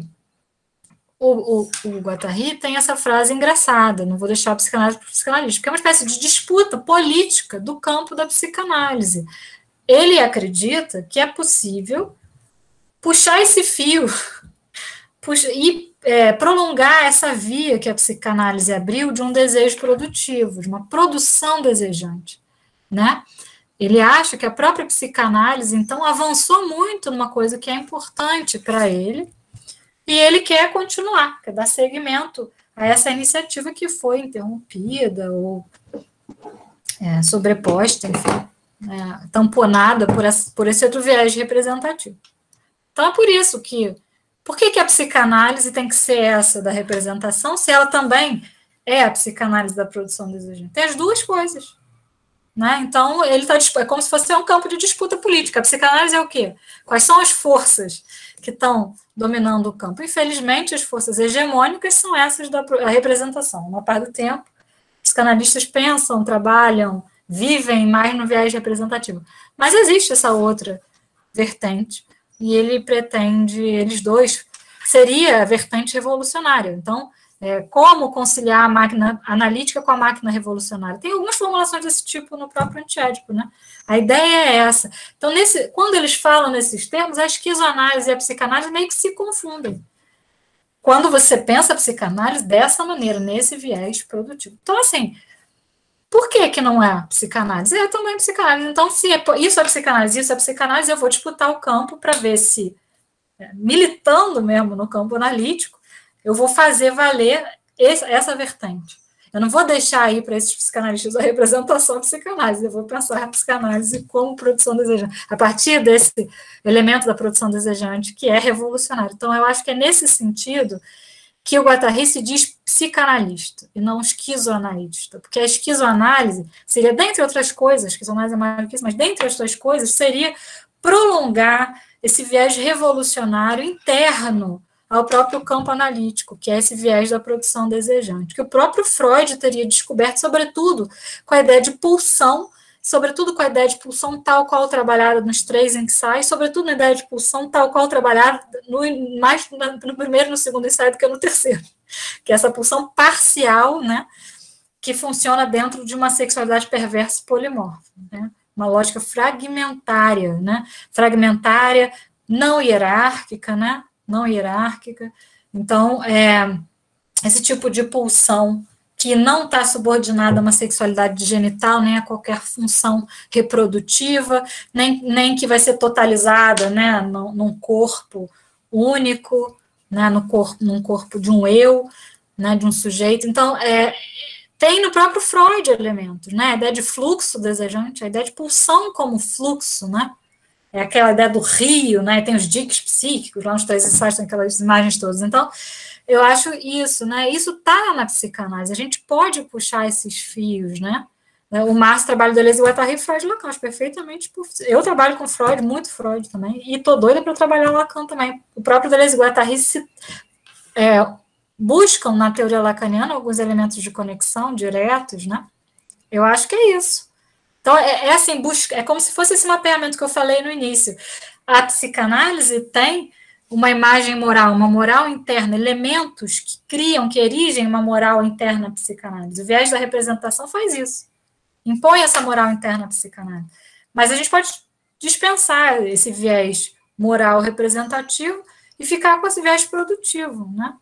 o Guattari tem essa frase engraçada: não vou deixar a psicanálise para o psicanalista, porque é uma espécie de disputa política do campo da psicanálise. Ele acredita que é possível puxar esse fio e prolongar essa via que a psicanálise abriu de um desejo produtivo, de uma produção desejante, né? Ele acha que a própria psicanálise, então, avançou muito numa coisa que é importante para ele, e ele quer continuar, quer dar seguimento a essa iniciativa que foi interrompida ou sobreposta, enfim, tamponada por esse outro viés representativo. Então, é por isso que por que a psicanálise tem que ser essa da representação, se ela também é a psicanálise da produção desejante? Tem as duas coisas. Né? Então, é como se fosse um campo de disputa política. A psicanálise é o quê? Quais são as forças que estão dominando o campo? Infelizmente, as forças hegemônicas são essas da representação. Uma parte do tempo, psicanalistas pensam, trabalham, vivem mais no viés representativo. Mas existe essa outra vertente, e ele pretende, eles dois, seria a vertente revolucionária. Então, como conciliar a máquina analítica com a máquina revolucionária? Tem algumas formulações desse tipo no próprio Antiédipo, né? A ideia é essa. Então, quando eles falam nesses termos, a esquizoanálise e a psicanálise meio que se confundem. Quando você pensa a psicanálise dessa maneira, nesse viés produtivo. Então, assim, por que não é psicanálise? É também psicanálise. Então, se isso é psicanálise, isso é psicanálise, eu vou disputar o campo para ver se, militando mesmo no campo analítico, eu vou fazer valer essa vertente. Eu não vou deixar aí para esses psicanalistas a representação da psicanálise, eu vou pensar a psicanálise como produção desejante, a partir desse elemento da produção desejante, que é revolucionário. Então, eu acho que é nesse sentido que o Guattari se diz psicanalista e não esquizoanalista, porque a esquizoanálise seria, dentre outras coisas, a esquizoanálise é mais do que isso, mas dentre outras coisas, seria prolongar esse viés revolucionário interno ao próprio campo analítico, que é esse viés da produção desejante, que o próprio Freud teria descoberto, sobretudo com a ideia de pulsão, sobretudo com a ideia de pulsão tal qual trabalhada nos 3 ensaios, sobretudo na ideia de pulsão tal qual trabalhada mais no primeiro e no segundo ensaio do que no terceiro, que é essa pulsão parcial, né, que funciona dentro de uma sexualidade perversa polimorfa, né, uma lógica fragmentária, né, fragmentária, não hierárquica, não hierárquica. Então, esse tipo de pulsão que não está subordinada a uma sexualidade genital, nem a qualquer função reprodutiva, nem que vai ser totalizada, né, num corpo único, né, num corpo de um eu, né, de um sujeito. Então, tem no próprio Freud elementos, né, a ideia de fluxo desejante, a ideia de pulsão como fluxo, né, é aquela ideia do rio, né, tem os diques psíquicos, lá nos 3 ensaios tem aquelas imagens todas. Então, eu acho isso, né, isso está na psicanálise, a gente pode puxar esses fios, né. O Márcio trabalha Deleuze e Guattari e Freud e Lacan, acho perfeitamente. Eu trabalho com Freud, muito Freud também, e estou doida para trabalhar Lacan também. O próprio Deleuze e Guattari buscam na teoria lacaniana alguns elementos de conexão diretos, né? Eu acho que é isso. Então, assim, é como se fosse esse mapeamento que eu falei no início. A psicanálise tem uma imagem moral, uma moral interna, elementos que criam, que erigem uma moral interna à psicanálise. O viés da representação faz isso. Impõe essa moral interna à psicanálise. Mas a gente pode dispensar esse viés moral representativo e ficar com esse viés produtivo, né?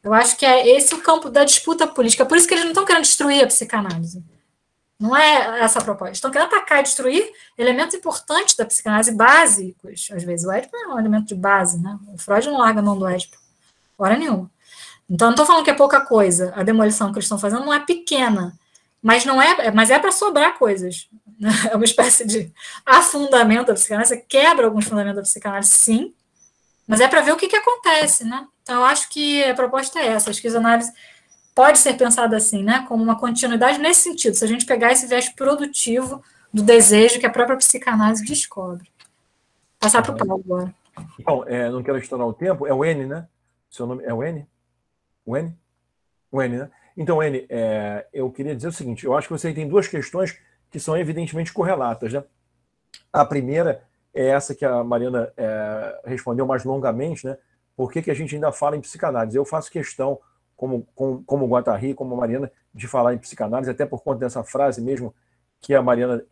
Eu acho que é esse o campo da disputa política. Por isso que eles não estão querendo destruir a psicanálise. Não é essa a proposta. Estão querendo atacar e destruir elementos importantes da psicanálise, básicos. Às vezes o Édipo é um elemento de base, né? O Freud não larga a mão do Édipo, hora nenhuma. Então, não estou falando que é pouca coisa. A demolição que eles estão fazendo não é pequena, mas é para sobrar coisas. É uma espécie de afundamento da psicanálise. Você quebra alguns fundamentos da psicanálise, sim, mas é para ver o que acontece, né? Então, eu acho que a proposta é essa. A esquizoanálise pode ser pensada assim, né? Como uma continuidade nesse sentido. Se a gente pegar esse viés produtivo do desejo que a própria psicanálise descobre. Passar para o Paulo agora. Então, não quero estourar o tempo. É o N, né? Seu nome é o N? O N? O N, né? Então, N, eu queria dizer o seguinte. Eu acho que você tem duas questões que são evidentemente correlatas, né? A primeira é essa que a Mariana respondeu mais longamente, né? Por que a gente ainda fala em psicanálise? Eu faço questão, como o Guattari, como a Mariana, de falar em psicanálise, até por conta dessa frase mesmo que a Mariana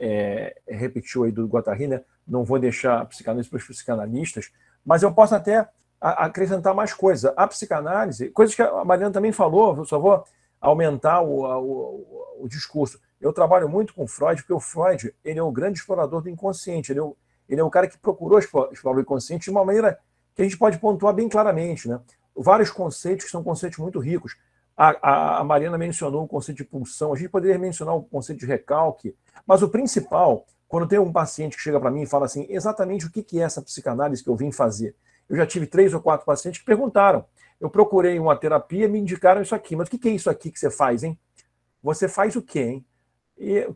repetiu aí do Guattari, né? Não vou deixar a psicanálise para os psicanalistas, mas eu posso até acrescentar mais coisas. A psicanálise, coisas que a Mariana também falou, eu só vou aumentar o discurso. Eu trabalho muito com Freud, porque o Freud ele é o grande explorador do inconsciente, ele é o cara que procurou explorar o inconsciente de uma maneira que a gente pode pontuar bem claramente, né? Vários conceitos que são conceitos muito ricos. A Mariana mencionou o conceito de pulsão, a gente poderia mencionar o conceito de recalque, mas o principal, quando tem um paciente que chega para mim e fala assim, exatamente o que é essa psicanálise que eu vim fazer? Eu já tive 3 ou 4 pacientes que perguntaram, eu procurei uma terapia, me indicaram isso aqui, mas o que é isso aqui que você faz, hein? Você faz o quê, hein? E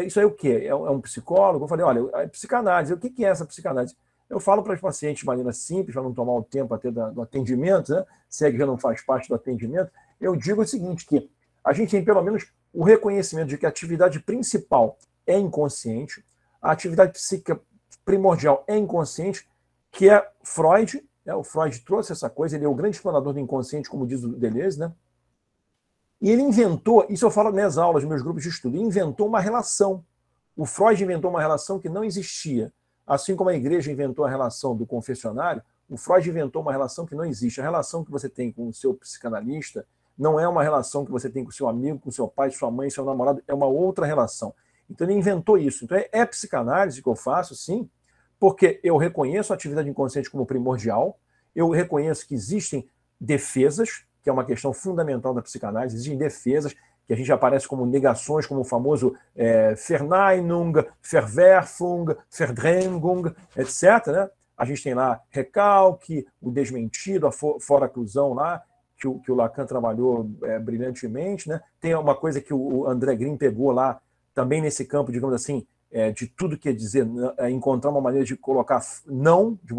isso aí o quê? É um psicólogo? Eu falei, olha, é psicanálise. O que é essa psicanálise? Eu falo para os pacientes de maneira simples, para não tomar o tempo até do atendimento, né? Se é que já não faz parte do atendimento, eu digo o seguinte, que a gente tem pelo menos o reconhecimento de que a atividade principal é inconsciente, a atividade psíquica primordial é inconsciente, que é Freud, né? O Freud trouxe essa coisa, ele é o grande explorador do inconsciente, como diz o Deleuze, né? E ele inventou, isso eu falo nas aulas, nos meus grupos de estudo, ele inventou uma relação. O Freud inventou uma relação que não existia. Assim como a igreja inventou a relação do confessionário, o Freud inventou uma relação que não existe. A relação que você tem com o seu psicanalista não é uma relação que você tem com o seu amigo, com o seu pai, sua mãe, seu namorado, é uma outra relação. Então ele inventou isso. Então é psicanálise que eu faço, sim, porque eu reconheço a atividade inconsciente como primordial, eu reconheço que existem defesas, que é uma questão fundamental da psicanálise, existem defesas que a gente aparece como negações, como o famoso Verneinung, Verwerfung, Verdrängung, etc. Né? A gente tem lá recalque, o desmentido, a fora-clusão lá, que o Lacan trabalhou brilhantemente. Né? Tem uma coisa que o André Green pegou lá, também nesse campo, digamos assim, de tudo que é dizer, encontrar uma maneira de colocar não, de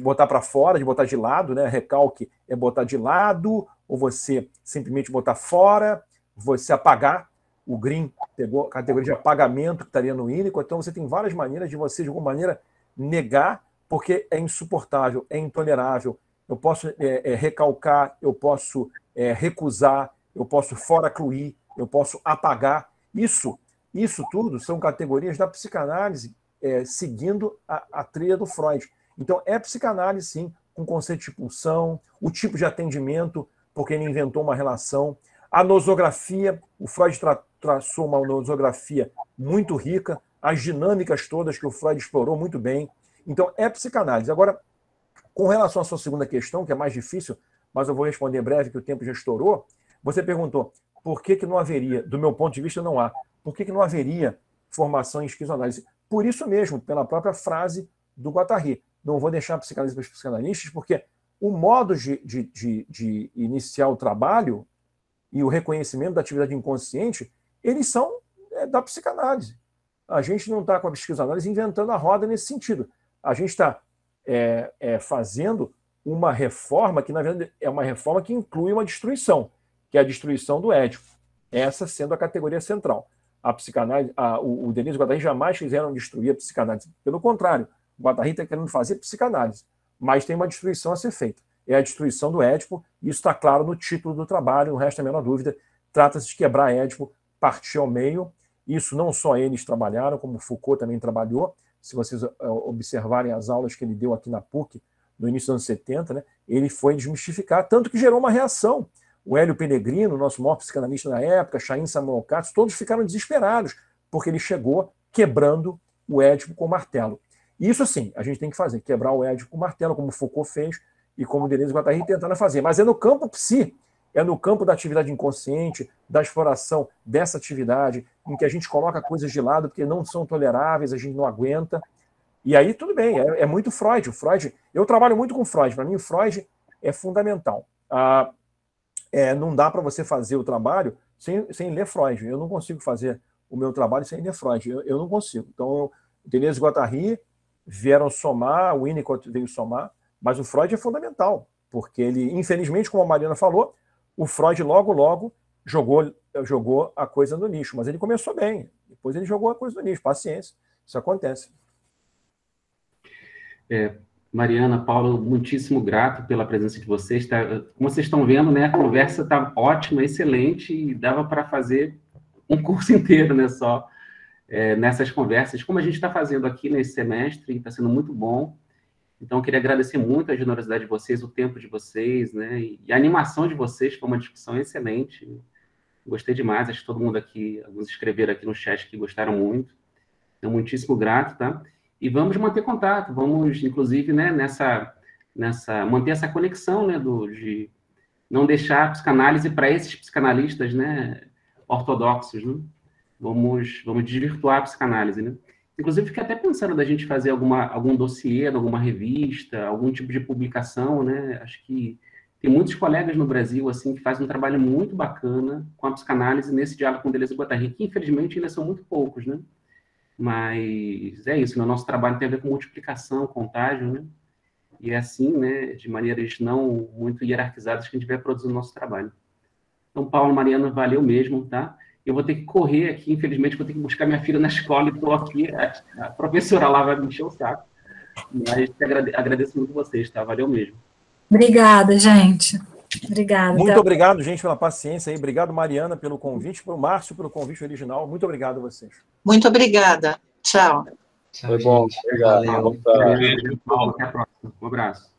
botar para fora, de botar de lado, né? Recalque é botar de lado, ou você simplesmente botar fora, você apagar. O Green pegou a categoria de apagamento que estaria no Ínico, então você tem várias maneiras de você, de alguma maneira, negar, porque é insuportável, é intolerável. Eu posso recalcar, eu posso recusar, eu posso fora-cluir, eu posso apagar. Isso tudo são categorias da psicanálise seguindo a trilha do Freud. Então, é psicanálise, sim, com conceito de pulsão, o tipo de atendimento, porque ele inventou uma relação. A nosografia, o Freud traçou uma nosografia muito rica, as dinâmicas todas que o Freud explorou muito bem. Então, é psicanálise. Agora, com relação à sua segunda questão, que é mais difícil, mas eu vou responder em breve, que o tempo já estourou, você perguntou por que não haveria, do meu ponto de vista, não há, por que não haveria formação em esquizoanálise? Por isso mesmo, pela própria frase do Guattari. Não vou deixar a psicanálise para os psicanalistas, porque o modo de iniciar o trabalho e o reconhecimento da atividade inconsciente, eles são da psicanálise. A gente não está com a psicanálise inventando a roda nesse sentido. A gente está fazendo uma reforma que, na verdade, é uma reforma que inclui uma destruição, que é a destruição do Édipo. Essa sendo a categoria central. A psicanálise, o Deleuze e o Guattari jamais quiseram destruir a psicanálise. Pelo contrário, o Guattari está querendo fazer psicanálise, mas tem uma destruição a ser feita. É a destruição do Édipo, e isso está claro no título do trabalho, não resta a menor dúvida. Trata-se de quebrar Édipo, partir ao meio. Isso não só eles trabalharam, como Foucault também trabalhou. Se vocês observarem as aulas que ele deu aqui na PUC, no início dos anos 70, né, ele foi desmistificar, tanto que gerou uma reação. O Hélio Pellegrino, nosso maior psicanalista na época, Chaim Samuel Katz, todos ficaram desesperados, porque ele chegou quebrando o Édipo com o martelo. Isso, sim, a gente tem que fazer, quebrar o Édipo com o martelo, como Foucault fez, e como Deleuze e Guattari tentaram fazer. Mas é no campo psi, é no campo da atividade inconsciente, da exploração dessa atividade, em que a gente coloca coisas de lado, porque não são toleráveis, a gente não aguenta. E aí, tudo bem, é muito Freud. Eu trabalho muito com Freud, para mim o Freud é fundamental. Não dá para você fazer o trabalho sem ler Freud. Eu não consigo fazer o meu trabalho sem ler Freud. Eu não consigo. Então, Deleuze e Guattari vieram somar, o Winnicott veio somar, mas o Freud é fundamental, porque ele, infelizmente, como a Mariana falou, o Freud logo jogou a coisa no lixo, mas ele começou bem, depois ele jogou a coisa no lixo, paciência, isso acontece. Mariana, Paulo, muitíssimo grato pela presença de vocês. Como vocês estão vendo, né, a conversa está ótima, excelente, e dava para fazer um curso inteiro, né, só nessas conversas, como a gente está fazendo aqui nesse semestre, está sendo muito bom. Então, eu queria agradecer muito a generosidade de vocês, o tempo de vocês, né, e a animação de vocês. Foi uma discussão excelente. Gostei demais, acho que todo mundo aqui, alguns escreveram aqui no chat que gostaram muito. Então, muitíssimo grato, tá? E vamos manter contato, vamos, inclusive, né, manter essa conexão, né, de não deixar a psicanálise para esses psicanalistas, né, ortodoxos, né? Vamos desvirtuar a psicanálise, né? Inclusive, fiquei até pensando da gente fazer algum dossiê, alguma revista, algum tipo de publicação, né? Acho que tem muitos colegas no Brasil, assim, que fazem um trabalho muito bacana com a psicanálise nesse diálogo com Deleuze e Guattari, que, infelizmente, ainda são muito poucos, né? Mas é isso, né? O nosso trabalho tem a ver com multiplicação, contágio, né? E é assim, né, de maneiras não muito hierarquizadas, que a gente vai produzir o nosso trabalho. Então, Paulo, Mariana, valeu mesmo, tá? Eu vou ter que correr aqui, infelizmente, vou ter que buscar minha filha na escola e estou aqui, a professora lá vai me encher o saco. Mas agradeço muito vocês, tá? Valeu mesmo. Obrigada, gente. Obrigada. Muito obrigado, gente, pela paciência aí. Obrigado, Mariana, pelo convite, para o Márcio, pelo convite original. Muito obrigado a vocês. Muito obrigada. Tchau. Foi bom. Obrigado. Valeu. Até a próxima. Um abraço.